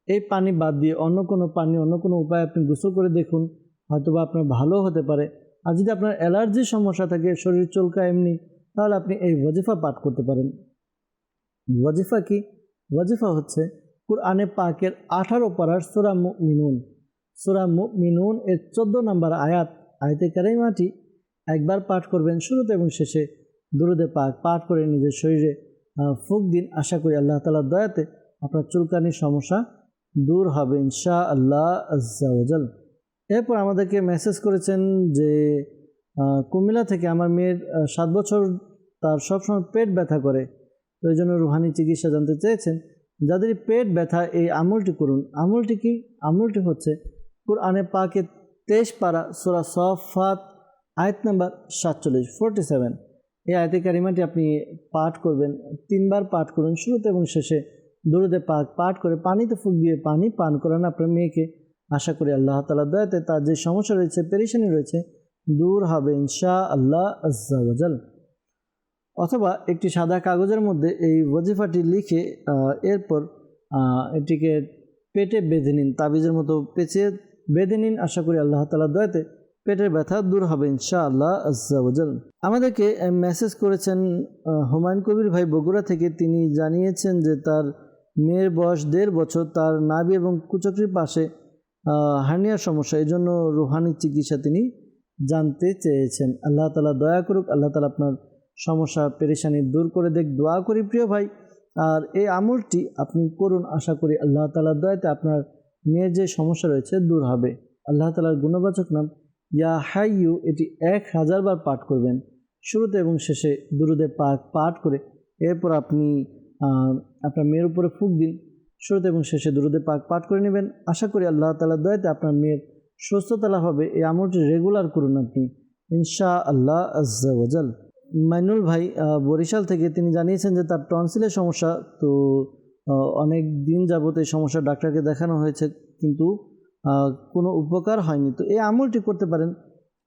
এই পানি বাদ দিয়ে অন্য কোনো পানি, অন্য কোনো উপায় আপনি গোসল করে দেখুন, হয়তো বা আপনার ভালো হতে পারে। আর যদি আপনার অ্যালার্জির সমস্যা থাকে, শরীর চুলকায় এমনি, তাহলে আপনি এই ওয়াজিফা পাঠ করতে পারেন। ওয়াজিফা কি? ওয়াজিফা হচ্ছে কুরআনে পাকের 18 পারার সূরা মুমিনুন। সূরা মুমিনুন এর 14 নম্বর আয়াতে কারিমাটি একবার পাঠ করবেন। শুরুতে এবং শেষে দুরুদে পাক পাঠ করে নিজের শরীরে ফুঁক দিন। আশা করি আল্লাহ তাআলার দয়াতে আপনার চুলকানির সমস্যা দূর হবে ইনশাআল্লাহ আজ্জা ওয়াজাল। এরপর আমাদেরকে মেসেজ করেছেন যে কুমিল্লা থেকে আমার মেয়ের 7 বছর, তার সবসময় পেট ব্যথা করে, তো এই জন্য রুহানি চিকিৎসা জানতে চেয়েছেন। যাদের পেট ব্যথা এই আমলটি করুন। আমলটি কি? আমলটি হচ্ছে কুরআনে পাকে 23 পারা সূরা সাফফাত আয়াত নাম্বার 47 এই আয়াতে কারিমাটি আপনি পাঠ করবেন, 3 বার পাঠ করুন। শুরুতে এবং শেষে দরুদে পাক পাঠ করে পানিতে ফুঁক দিয়ে পানি পান করান আপনার মেয়েকে। আশা করি আল্লাহ তাআলার দয়াতে তার যে সমস্যা রয়েছে, পেরেশানি রয়েছে, দূর হবে ইনশাআল্লাহ আজ্জা ওয়া জাল। অথবা একটি সাদা কাগজের মধ্যে এই ওয়াজিফাটি লিখে এরপর এটিকে পেটে বেঁধে নিন, তাবিজের মতো পেঁচিয়ে বেঁধে নিন। আশা করি আল্লাহ তাআলার দয়াতে পেটের ব্যথা দূর হবে ইনশাআল্লাহ আজ্জা ওয়া জাল। আমাদেরকে মেসেজ করেছেন হুমায়ুন কবির ভাই বগুড়া থেকে। তিনি জানিয়েছেন যে তার মেয়ের বয়স 1.5 বছর, তার নাভি এবং কুচক্রির পাশে হার্নিয়ার সমস্যা, এই জন্য রুহানি চিকিৎসা তিনি জানতে চেয়েছেন। আল্লাহ তাআলা দয়া করুক, আল্লাহ তাআলা আপনার সমস্যা পেরেশানি দূর করে দেখ, দোয়া করি প্রিয় ভাই। আর এই আমলটি আপনি করুন, আশা করি আল্লাহ তাআলার দয়াতে আপনার মেয়ের যে সমস্যা রয়েছে দূর হবে। আল্লাহ তাআলার গুণবাচক নাম ইয়া হাইয়ু, এটি 1000 বার পাঠ করবেন শুরুতে এবং শেষে দুরুদে পাক পাঠ করে। এরপর আপনি আপনার মেয়ের উপরে ফুঁক দিন, শুরুতে এবং শেষে দুরুদে পাক পাঠ করে নেবেন। আশা করি আল্লাহ তাআলার দয়াতে আপনার মেয়ের সুস্থতা লাভ হবে। এই আমলটি রেগুলার করুন আপনি ইনশাআল্লাহ আজ্জা ওয়া জাল। মাইনুল ভাই বরিশাল থেকে তিনি জানিয়েছেন যে তার টনসিলের সমস্যা, তো অনেক দিন যাবত এই সমস্যা ডাক্তারকে দেখানো হয়েছে কিন্তু কোনো উপকার হয়নি। তো এই আমলটি করতে পারেন,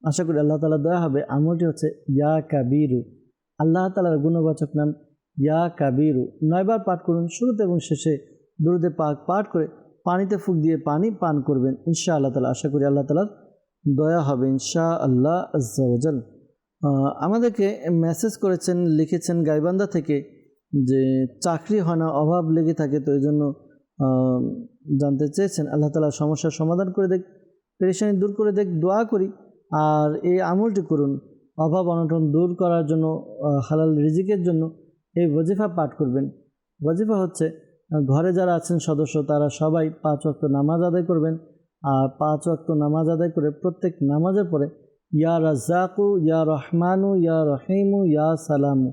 আশা করি আল্লাহ তাআলা দয়া হবে। আমলটি হচ্ছে ইয়া কাবিরু, আল্লাহ তাআলার গুণবাচক নাম ইয়া কাবিরু। 9 বার পাঠ করুন, শুরুতে এবং শেষে দুরুদে পাক পাঠ করে পানিতে ফুঁক দিয়ে পানি পান করবেন ইনশাআল্লাহ তাআলা। আশা করি আল্লাহ তাআলার দয়া হবে ইনশাআল্লাহ আজ্জা ওয়া জাল। আমাদেরকে মেসেজ করেছেন, লিখেছেন গাইবান্ধা থেকে যে চাকরি হয় না, অভাব লেগে থাকে, তো এই জন্য জানতে চেয়েছেন। আল্লাহ তাআলা সমস্যার সমাধান করে দেখ, পেরেশানি দূর করে দেখ, দোয়া করি। আর এই আমলটি করুন অভাব অনটন দূর করার জন্য, হালাল রিজিকের জন্য এই ওয়াজিফা পাঠ করবেন। ওয়াজিফা হচ্ছে ঘরে যারা আছেন সদস্য তারা সবাই 5 ওয়াক্ত নামাজ আদায় করবেন। আর 5 ওয়াক্ত নামাজ আদায় করে প্রত্যেক নামাজের পরে ইয়া রাজ্জাকু ইয়া রহমানু ইয়া রহিমু ইয়া সালামু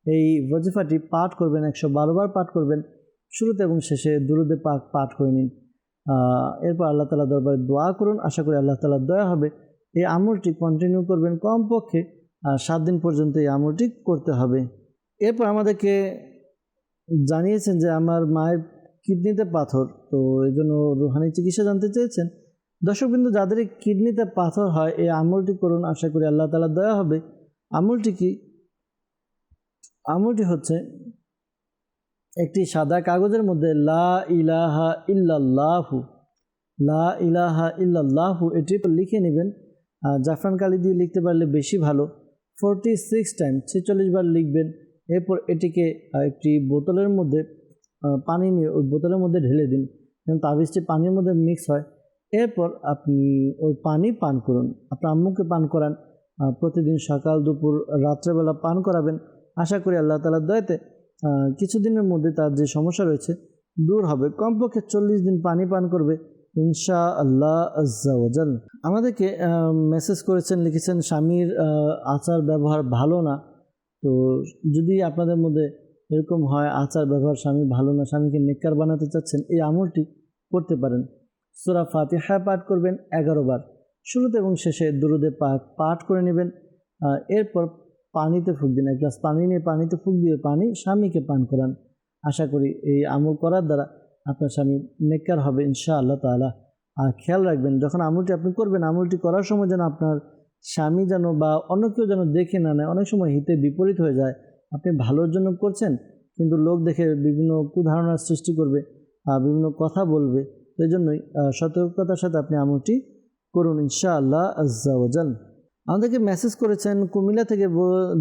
এই ওয়াজিফাটি পাঠ করবেন, 112 বার পাঠ করবেন। শুরুতে এবং শেষে দুরুদে পাক পাঠ করে নিন। এরপর আল্লাহ তাআলার দরবারে দোয়া করুন, আশা করি আল্লাহ তাআলার দয়া হবে। এই আমলটি কন্টিনিউ করবেন, কমপক্ষে 7 দিন পর্যন্ত এই আমলটি করতে হবে। এরপর আমাদেরকে জানিয়েছেন যে আমার মায়ের কিডনিতে পাথর, তো এই জন্য রুহানি চিকিৎসা জানতে চেয়েছেন। দর্শকবৃন্দ, যাদের কিডনিতে পাথর হয় এই আমলটি করুন, আশা করি আল্লাহ তাআলার দয়া হবে। আমলটি কি? আমলটি হচ্ছে একটি সাদা কাগজের মধ্যে লা ইলাহা ইল্লাল্লাহু, লা ইলাহা ইল্লাল্লাহু এটি লিখে নেবেন। জাফরান কালি দিয়ে লিখতে পারলে বেশি ভালো। 46 টাইম 46 বার লিখবেন। এরপর এটিকে একটি বোতলের মধ্যে পানি নিয়ে ওই বোতলের মধ্যে ঢেলে দিন, যেন তাবিজটি পানির মধ্যে মিক্স হয়। এরপর আপনি ওই পানি পান করুন, আপনার আম্মুকে পান করান, প্রতিদিন সকাল দুপুর রাত্রেবেলা পান করাবেন। আশা করি আল্লাহ তাআলার দয়াতে কিছুদিনের মধ্যে তার যে সমস্যা রয়েছে দূর হবে। কমপক্ষে 40 দিন পানি পান করবে ইনশাআল্লাহ আজ্জা ওয়া জাল। আমাদেরকে মেসেজ করেছেন, লিখেছেন স্বামীর আচার ব্যবহার ভালো না। তো যদি আপনাদের মধ্যে এরকম হয় আচার ব্যবহার স্বামী ভালো না, স্বামীকে নেককার বানাতে চাচ্ছেন, এই আমলটি করতে পারেন। সূরা ফাতিহা পাঠ করবেন 11 বার, শুরুতে এবং শেষে দুরুদে পাক পাঠ করে নেবেন। এরপর পানিতে ফুঁক দিন, 1 গ্লাস পানি নিয়ে পানিতে ফুঁক দিয়ে পানি স্বামীকে পান করান। আশা করি এই আমল করার দ্বারা আপনার স্বামী নেককার হবে ইনশাআল্লাহ তাআলা। আর খেয়াল রাখবেন যখন আমলটি আপনি করবেন, আমলটি করার সময় যেন আপনার স্বামী যেন বা অন্য কেউ যেন দেখে না নেয়। অনেক সময় হিতে বিপরীত হয়ে যায়, আপনি ভালোর জন্য করছেন কিন্তু লোক দেখে বিভিন্ন কুধারণার সৃষ্টি করবে, বিভিন্ন কথা বলবে। এই জন্যই সতর্কতার সাথে আপনি আমলটি করুন ইনশাআল্লাহ আজ্জা ওয়া জাল। আমাদেরকে মেসেজ করেছেন কুমিল্লা থেকে,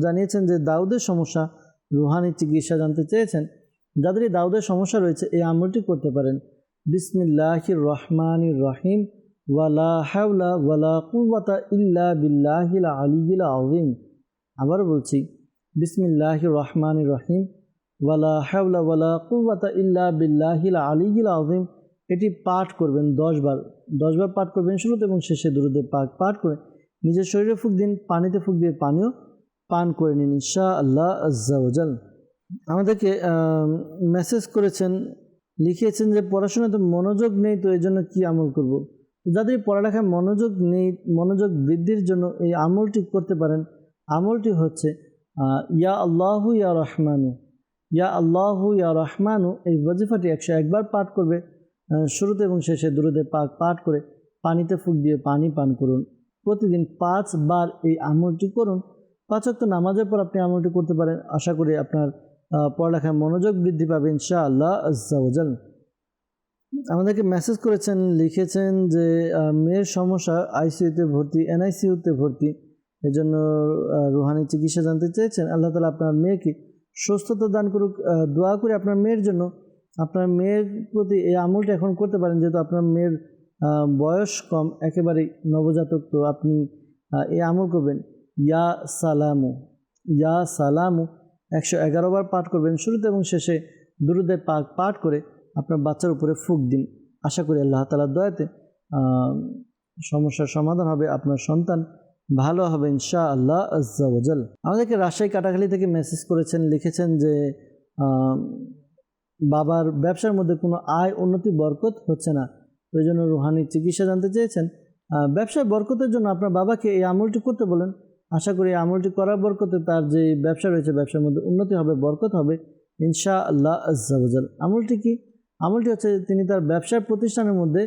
জানিয়েছেন যে দাউদের সমস্যা, রুহানি চিকিৎসা জানতে চেয়েছেন। যাদের এই দাউদের সমস্যা রয়েছে এই আমলটি করতে পারেন। বিসমিল্লাহির রহমানির রহিম ওয়ালা হাওলা ওয়ালা কুওয়াতা ইল্লা বিল্লাহিল আলিয়্যিল আযীম। আবার বলছি, বিসমিল্লাহির রহমানির রহিম ওয়ালা হাওলা ওয়ালা কুওয়াতা ইল্লা বিল্লাহিল আলিয়্যিল আযীম। এটি পাঠ করবেন 10 বার, 10 বার পাঠ করবেন। শুরুতে এবং শেষে দুরুদে পাক পাঠ করে নিজের শরীরে ফুঁক দিন, পানিতে ফুঁক দিয়ে পানিও পান করে নিন ইনশাআল্লাহ আজ্জা ওয়া জাল। আমাদেরকে মেসেজ করেছেন লিখেছেন যে পড়াশোনাতে মনোযোগ নেই, তো এই জন্য কী আমল করব। যাদের পড়ালেখায় মনোযোগ নেই, মনোযোগ বৃদ্ধির জন্য এই আমলটি করতে পারেন। আমলটি হচ্ছে ইয়া আল্লাহু ইয়া রহমানু, ইয়া আল্লাহু ইয়া রহমানু। এই ওয়াজিফাটি 101 বার পাঠ করবে। শুরুতে এবং শেষে দুরূদে পাক পাঠ করে পানিতে ফুঁক দিয়ে পানি পান করুন। প্রতিদিন 5 বার এই আমলটি করুন। 5 ওয়াক্ত নামাজের পর আপনি আমলটি করতে পারেন। আশা করি আপনার পড়ালেখায় মনোযোগ বৃদ্ধি পাবে ইনশাআল্লাহ আজ্জা ওয়াজাল। আমাদেরকে মেসেজ করেছেন, লিখেছেন যে মেয়ের সমস্যা, আইসিইউতে ভর্তি, এনআইসিইউতে ভর্তি, এজন্য রুহানি চিকিৎসা জানতে চেয়েছেন। আল্লাহ তাআলা আপনার মেয়েকে সুস্থতা দান করুক। দোয়া করে আপনার মেয়ের জন্য। আপনার মেয়ের প্রতি এই আমলটা এখন করতে পারেন, যেহেতু আপনার মেয়ের বয়স কম, একেবারেই নবজাতক, তো আপনি এই আমল করবেন। ইয়া সালামু, ইয়া সালামু 111 বার পাঠ করবেন। শুরুতে এবং শেষে দুরূদে পাক পাঠ করে আপনার বাচ্চার উপরে ফুঁক দিন। আশা করি আল্লাহ তাআলার দয়াতে সমস্যার সমাধান হবে, আপনার সন্তান ভালো হবে ইনশাআল্লাহ আজ্জা ওয়াজাল। আমাদেরকে রাজশাহী কাটাখালী থেকে মেসেজ করেছেন, লিখেছেন যে বাবার ব্যবসার মধ্যে কোনো আয় উন্নতি বরকত হচ্ছে না, ওই জন্য রুহানি চিকিৎসা জানতে চেয়েছেন। ব্যবসায় বরকতের জন্য আপনার বাবাকে এই আমলটি করতে বলেন। আশা করি এই আমলটি করার বরকতে তার যে ব্যবসা রয়েছে ব্যবসার মধ্যে উন্নতি হবে, বরকত হবে ইনশাআল্লাহ আজ্জা ওয়াজাল। আমলটি কি? আমলটি হচ্ছে তিনি তার ব্যবসার প্রতিষ্ঠানের মধ্যে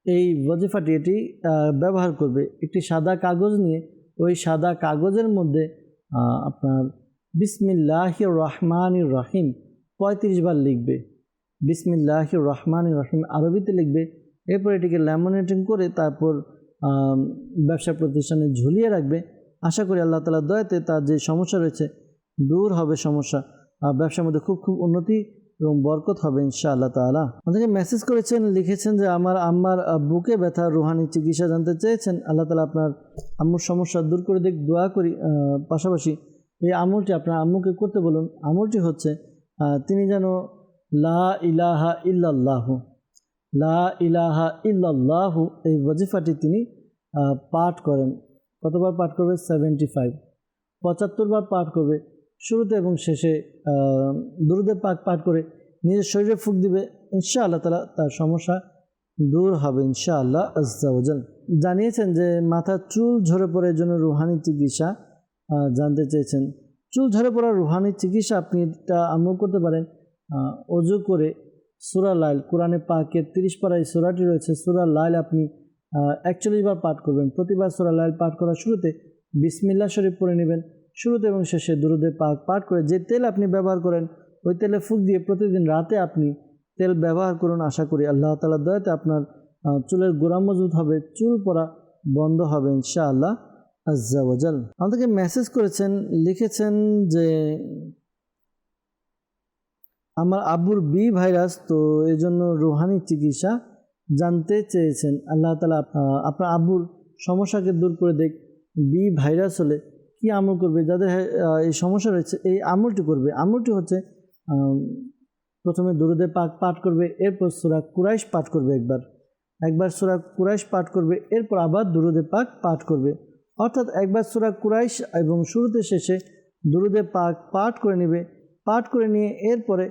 এই ওয়াজিফাটি এটি ব্যবহার করবে। একটি সাদা কাগজ নিয়ে ওই সাদা কাগজের মধ্যে আপনার বিসমিল্লাহির রহমানির রহিম 35 বার লিখবে। বিসমিল্লাহির রহমানির রহিম আরবিতে লিখবে। এরপর এটিকে ল্যামিনেটিং করে তারপর ব্যবসা প্রতিষ্ঠানে ঝুলিয়ে রাখবে। আশা করি আল্লাহ তাআলার দয়াতে তার যে সমস্যা রয়েছে দূর হবে সমস্যা, ব্যবসার মধ্যে খুব উন্নতি এবং বরকত হবে ইনশাআল্লাহ তাআলা। আমাদেরকে মেসেজ করেছেন, লিখেছেন যে আমার আম্মার বুকে ব্যথা, রুহানি চিকিৎসা জানতে চেয়েছেন। আল্লাহ তাআলা আপনার আম্মুর সমস্যা দূর করে দিক, দোয়া করি। পাশাপাশি এই আমলটি আপনার আম্মুকে করতে বলুন। আমলটি হচ্ছে তিনি যেন লা ইলাহা ইল্লাল্লাহু, লা ইলাহা ইল্লাল্লাহু এই ওয়াজিফাটি তিনি পাঠ করেন। কতবার পাঠ করবে? 75 বার পাঠ করবে। শুরুতে এবং শেষে দুরূদে পাক পাঠ করে নিজের শরীরে ফুঁক দিবে। ইনশাআল্লাহ তাআলা তার সমস্যা দূর হবে ইনশাআল্লাহ আজ্জা ওয়াজাল। জানিয়েছেন যে মাথার চুল ঝরে পড়ার জন্য রুহানি চিকিৎসা জানতে চেয়েছেন। চুল ঝরে পড়ার রুহানি চিকিৎসা আপনি এটা আমল করতে পারেন। অজু করে সূরা লাইল, কোরআনে পাকের 30 পারায় সূরাটি রয়েছে, সূরা লাইল আপনি 41 বার পাঠ করবেন। প্রতিবার সূরা লাইল পাঠ করার শুরুতে বিসমিল্লাহ শরীফ পড়ে নেবেন। শুরুতে এবং শেষে দুরূদে পাক পাঠ করে যে তেল আপনি ব্যবহার করেন ওই তেলে ফুঁক দিয়ে প্রতিদিন রাতে আপনি তেল ব্যবহার করুন। আশা করি আল্লাহ তাআলার দয়াতে আপনার চুলের গোড়া মজবুত হবে, চুল পড়া বন্ধ হবে ইনশাআল্লাহ আজ্জা ওয়াজাল। আমাদেরকে মেসেজ করেছেন, লিখেছেন যে আমার আব্বুর বি ভাইরাস, তো এই জন্য রুহানি চিকিৎসা জানতে চেয়েছেন। আল্লাহ তাআলা আপনার আব্বুর সমস্যাকে দূর করে দেখ। বি ভাইরাস হলে কি আমল করবে? যাদের এই সমস্যা রয়েছে এই আমলটি করবে। আমলটি হচ্ছে প্রথমে দুরূদে পাক পাঠ করবে, এরপর সূরা কুরাইশ পাঠ করবে একবার সূরা কুরাইশ পাঠ করবে, এরপর আবার দুরূদে পাক পাঠ করবে। অর্থাৎ একবার সূরা কুরাইশ এবং শুরুতে শেষে দুরূদে পাক পাঠ করে নেবে। পাঠ করে নিয়ে এরপরে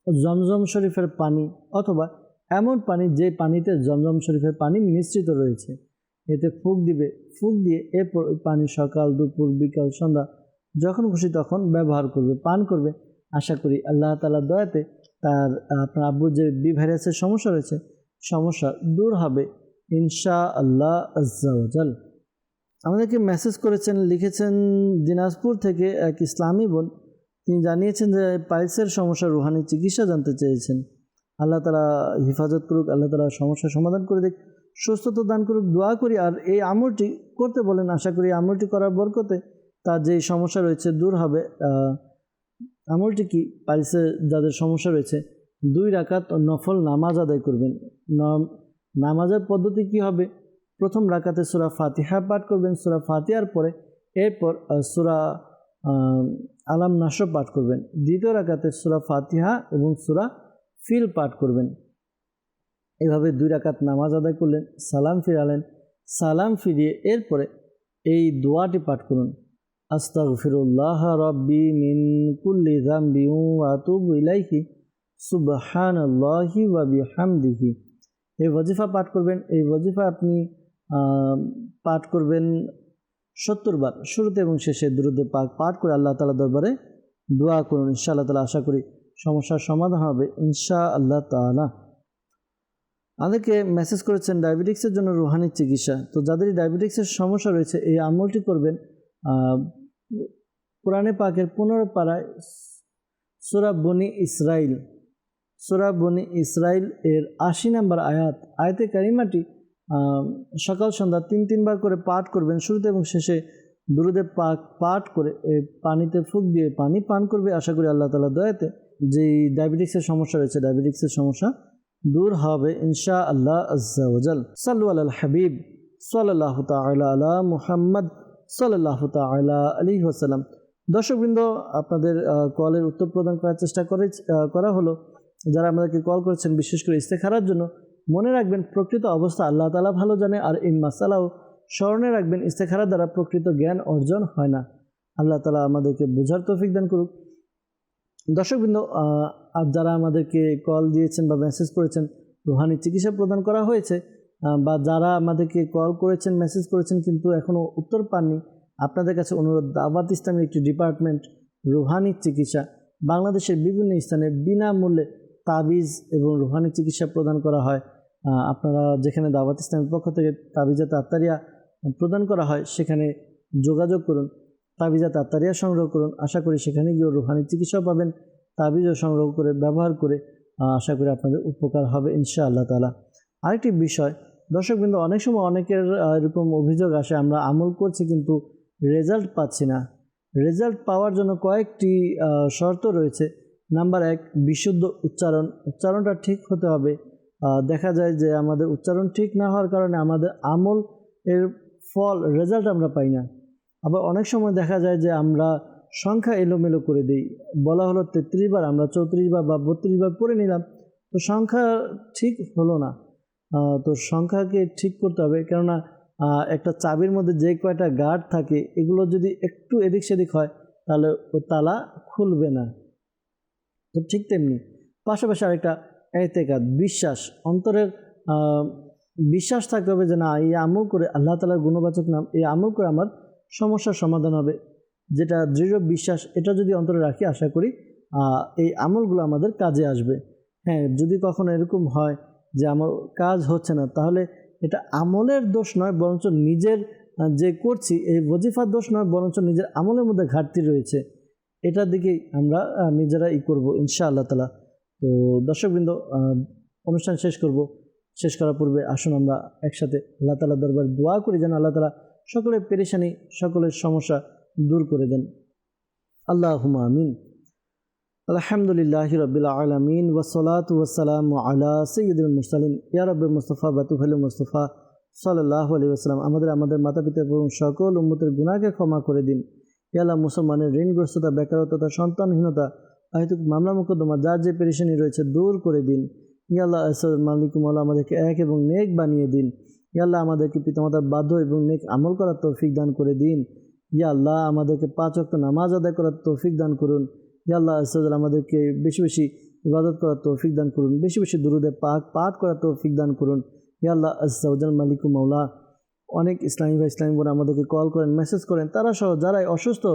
জমজম শরীফের পানি অথবা এমন পানি যে পানিতে জমজম শরীফের পানি মিশ্রিত রয়েছে এতে ফুঁক দিবে। ফুঁক দিয়ে এরপর ওই পানি সকাল, দুপুর, বিকাল, সন্ধ্যা যখন খুশি তখন ব্যবহার করবে, পান করবে। আশা করি আল্লাহ তাআলার দয়াতে তার আপনার আব্বুর যে বি ভাইরাসের সমস্যা রয়েছে সমস্যা দূর হবে ইনশাআল্লাহ আজ্জা ওয়াজাল। আমাদেরকে মেসেজ করেছেন, লিখেছেন দিনাজপুর থেকে এক ইসলামী বোন। তিনি জানিয়েছেন যে পাইলসের সমস্যা রুহানি চিকিৎসা জানতে চেয়েছেন। আল্লাহ তাআলা হেফাজত করুক, আল্লাহ তাআলা সমস্যার সমাধান করে দিক, সুস্থতা দান করুক, দোয়া করি। আর এই আমলটি করতে বলেন। আশা করি আমলটি করার বরকতে তার যে সমস্যা রয়েছে দূর হবে। আমলটি কি? পাইলসে যাদের সমস্যা রয়েছে 2 রাকাত নফল নামাজ আদায় করবেন। নামাজের পদ্ধতি কি হবে? প্রথম রাকাতে সূরা ফাতিহা পাঠ করবেন। সূরা ফাতিহার পরে এরপর সূরা আলাম নাস পাঠ করবেন। দ্বিতীয় রাকাতে সূরা ফাতিহা এবং সূরা ফিল পাঠ করবেন। এভাবে 2 রাকাত নামাজ আদায় করলেন, সালাম ফিরালেন, সালাম ফিরিয়ে এরপরে এই দোয়াটি পাঠ করুন। আস্তাগফিরুল্লাহ রাব্বি মিন কুল্লি যামবি ওয়া আতুবু ইলাইহি সুবহানাল্লাহি ওয়া বিহামদিহি। এই ওয়াজিফা পাঠ করবেন। এই ওয়াজিফা আপনি পাঠ করবেন 70 বার, শুরুতে এবং শেষে দুরূদ পাক পাঠ করে আল্লাহ তাআলা দরবারে দোয়া করুন। ইনশাআল্লাহ তাআলা আশা করি সমস্যার সমাধান হবে ইনশাআল্লাহ তাআলা। আমাদেরকে মেসেজ করেছেন ডায়াবেটিক্সের জন্য রুহানি চিকিৎসা। তো যাদের ডায়াবেটিক্সের সমস্যা রয়েছে এই আমলটি করবেন। কোরআনে পাকের 15 পারায় সূরা বনি ইসরাইল এর 80 নম্বর আয়াতে কারিমাটি সকাল সন্ধ্যা 3 বার করে পাঠ করবেন। শুরুতে এবং শেষে দুরূদে পাক পাঠ করে পানিতে ফুঁক দিয়ে পানি পান করবে। আশা করি আল্লাহ তাআলা দয়াতে যেই ডায়াবেটিক্সের সমস্যা রয়েছে ডায়াবেটিক্সের সমস্যা দূর হবে ইনশাআল্লাহ আজ্জা ওয়া জাল। সাল্লু আলাল হাবিব সাল্লাল্লাহু তাআলা আলা মুহাম্মদ সাল্লাল্লাহু তাআলা আলাইহি ওয়াসাল্লাম। দর্শকবৃন্দ, আপনাদের কলের উত্তর প্রদান করার চেষ্টা করা হলো। যারা আমাদেরকে কল করেছেন বিশেষ করে ইস্তেখারার জন্য, মনে রাখবেন প্রকৃত অবস্থা আল্লাহ তাআলা ভালো জানে। আর এই মাসালাও স্মরণে রাখবেন, ইস্তেখারা দ্বারা প্রকৃত জ্ঞান অর্জন হয় না। আল্লাহ তাআলা আমাদেরকে বোঝার তৌফিক দান করুক। দর্শকবৃন্দ, যারা আমাদেরকে কল দিয়েছেন বা মেসেজ করেছেন রুহানি চিকিৎসা প্রদান করা হয়েছে, বা যারা আমাদেরকে কল করেছেন মেসেজ করেছেন কিন্তু এখনও উত্তর পাননি, আপনাদের কাছে অনুরোধ, দাওয়াত ইসলামের একটি ডিপার্টমেন্ট রুহানি চিকিৎসা বাংলাদেশের বিভিন্ন স্থানে বিনামূল্যে তাবিজ এবং রুহানি চিকিৎসা প্রদান করা হয়। আপনারা যেখানে দাওয়াত ইসলামের পক্ষ থেকে তাবিজাত আত্তারিয়া প্রদান করা হয় সেখানে যোগাযোগ করুন, তাবিজাত আত্তারিয়া সংগ্রহ করুন। আশা করি সেখানে গিয়েও রুহানি চিকিৎসাও পাবেন, তাবিজও সংগ্রহ করে ব্যবহার করে আশা করি আপনাদের উপকার হবে ইনশাআল্লাহ তাআলা। আরেকটি বিষয় দর্শকবৃন্দ, অনেক সময় অনেকের এরকম অভিযোগ আসে আমরা আমল করছি কিন্তু রেজাল্ট পাচ্ছি না। রেজাল্ট পাওয়ার জন্য কয়েকটি শর্ত রয়েছে। নাম্বার 1, বিশুদ্ধ উচ্চারণটা ঠিক হতে হবে। দেখা যায় যে আমাদের উচ্চারণ ঠিক না হওয়ার কারণে আমাদের আমল এর ফল রেজাল্ট আমরা পাই না। আবার অনেক সময় দেখা যায় যে আমরা সংখ্যা এলোমেলো করে দিই। বলা হলো 33 বার, আমরা 34 বার বা 32 বার পড়ে নিলাম, তো সংখ্যা ঠিক হলো না। তো সংখ্যাকে ঠিক করতে হবে, কেননা একটা চাবির মধ্যে যে কয়টা গার্ড থাকে এগুলো যদি একটু এদিক সেদিক হয় তাহলে ও তালা খুলবে না। তো ঠিক তেমনি পাশাপাশি আরেকটা এতেকাদ, বিশ্বাস, অন্তরের বিশ্বাস থাকতে হবে যে না, এই আমল করে আল্লাহ তাআলার গুণবাচক নাম, এই আমল করে আমার সমস্যার সমাধান হবে। যেটা দৃঢ় বিশ্বাস, এটা যদি অন্তরে রাখি আশা করি এই আমলগুলো আমাদের কাজে আসবে। হ্যাঁ, যদি কখনো এরকম হয় যে আমার কাজ হচ্ছে না, তাহলে এটা আমলের দোষ নয়, বরঞ্চ নিজের যে করছি এই ওয়াজিফার দোষ নয়, বরঞ্চ নিজের আমলের মধ্যে ঘাটতি রয়েছে। এটার দিকেই আমরা নিজেরা করব ইনশাআল্লাহ তাআলা। তো দর্শকবৃন্দ, অনুষ্ঠান শেষ করার পূর্বে আসুন আমরা একসাথে আল্লাহ তাআলার দরবারে দোয়া করি যেন আল্লাহ তাআলা সকলের পেরেশানি, সকলের সমস্যা দূর করে দেন। আল্লাহুম্মা আমিন। আলহামদুলিল্লাহি রাব্বিল আলামিন ওয়াসসালাতু ওয়াসসালামু আলা সাইয়্যিদিল মুরসালিন ইয়া রাব্বি মুস্তাফা বাতুফাল মুস্তাফা সাল্লাল্লাহু আলাইহি ওয়াসাল্লাম। আমাদের মাতা-পিতা এবং সকল উম্মতের গুনাহকে ক্ষমা করে দিন। ইয়া আল্লাহ, মুসলমানের ঋণগ্রস্ততা, বেকারত্বতা, সন্তানহীনতা, আহেতুক মামলা মোকদ্দমা যার যে পেরেশানি রয়েছে দূর করে দিন। ইয়া আল্লাহ মালিকুম আল্লাহ, আমাদেরকে এক এবং নেক বানিয়ে দিন। ইয়া আল্লাহ, আমাদেরকে পিতামাতার বাধ্য এবং নেক আমল করার তৌফিক দান করে দিন। ইয়া আল্লাহ, আমাদেরকে 5 ওয়াক্ত নামাজ আদায় করার তৌফিক দান করুন। ইয়া আল্লাহ আমাদেরকে বেশি বেশি ইবাদত করার তৌফিক দান করুন, বেশি বেশি দুরূদে পাক পাঠ করার তৌফিক দান করুন। ইয়া আল্লাহ মালিকুম মাওলা, অনেক ইসলামী ভাই ইসলামী বোন আমাদেরকে কল করেন, মেসেজ করেন, তারা সহ যারাই অসুস্থ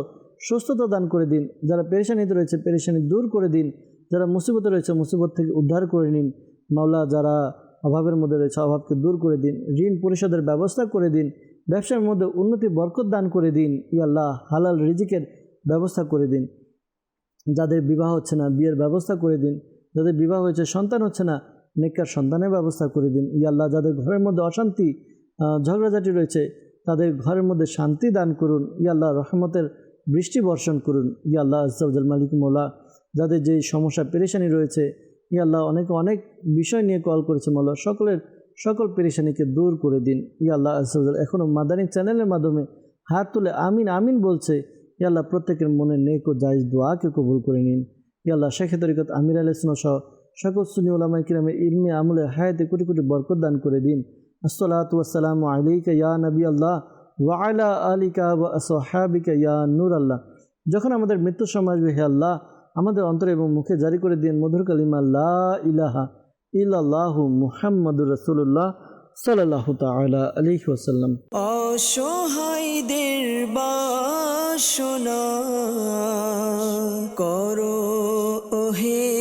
সুস্থতা দান করে দিন, যারা পেরেশানিতে রয়েছে পেরেশানি দূর করে দিন, যারা মুসিবতে রয়েছে মুসিবত থেকে উদ্ধার করে নিন। মাওলা, যারা অভাবের মধ্যে রয়েছে অভাবকে দূর করে দিন, ঋণ পরিশোধের ব্যবস্থা করে দিন, ব্যবসার মধ্যে উন্নতি বরকত দান করে দিন। ইয়া আল্লাহ, হালাল রিজিকের ব্যবস্থা করে দিন। যাদের বিবাহ হচ্ছে না বিয়ের ব্যবস্থা করে দিন, যাদের বিবাহ হয়েছে সন্তান হচ্ছে না নেককার সন্তানের ব্যবস্থা করে দিন। ইয়া আল্লাহ, যাদের ঘরের মধ্যে অশান্তি ঝগড়াঝাটি রয়েছে তাদের ঘরের মধ্যে শান্তি দান করুন। ইয়া আল্লাহ, রহমতের বৃষ্টি বর্ষণ করুন। ইয়া আল্লাহ আজ্জাওয়াজাল মালিক মৌলা, যাদের যেই সমস্যা পেরেশানি রয়েছে ইয়া আল্লাহ, অনেক বিষয় নিয়ে কল করেছে মৌলা, সকল পেরেশানিকে দূর করে দিন। ইয়া আল্লাহ আজ্জাওয়াজাল, এখনও মাদানী চ্যানেলের মাধ্যমে হাত তুলে আমিন আমিন বলছে। ইয়া আল্লাহ, প্রত্যেকের মনে নেক ও জায়েজ দোয়াকে কবুল করে নিন। ইয়া আল্লাহ, শেখ তরিকত আমির আলাইহিস সালাম সহ সকল সুন্নি উলামায়ে কিরামের ইলমে আমলে হায়াতে কোটি কোটি বরকত দান করে দিন। আসসালাতু ওয়াসসালামু আলাইকা ইয়া নবী আল্লাহ ওয়া আলা আলিকা ওয়া আসহাবিকা ইয়া নূর আল্লাহ। যখন আমাদের মৃত্যুর সময় আসবে, হে আল্লাহ, আমাদের অন্তরে এবং মুখে জারি করে দিন মধুর কালিমা লা ইলাহা ইল্লাল্লাহু মুহাম্মাদুর রাসূলুল্লাহ সাল্লাল্লাহু তাআলা আলাইহি ওয়াসাল্লাম। অসহায়দের বাসনা করো ওহে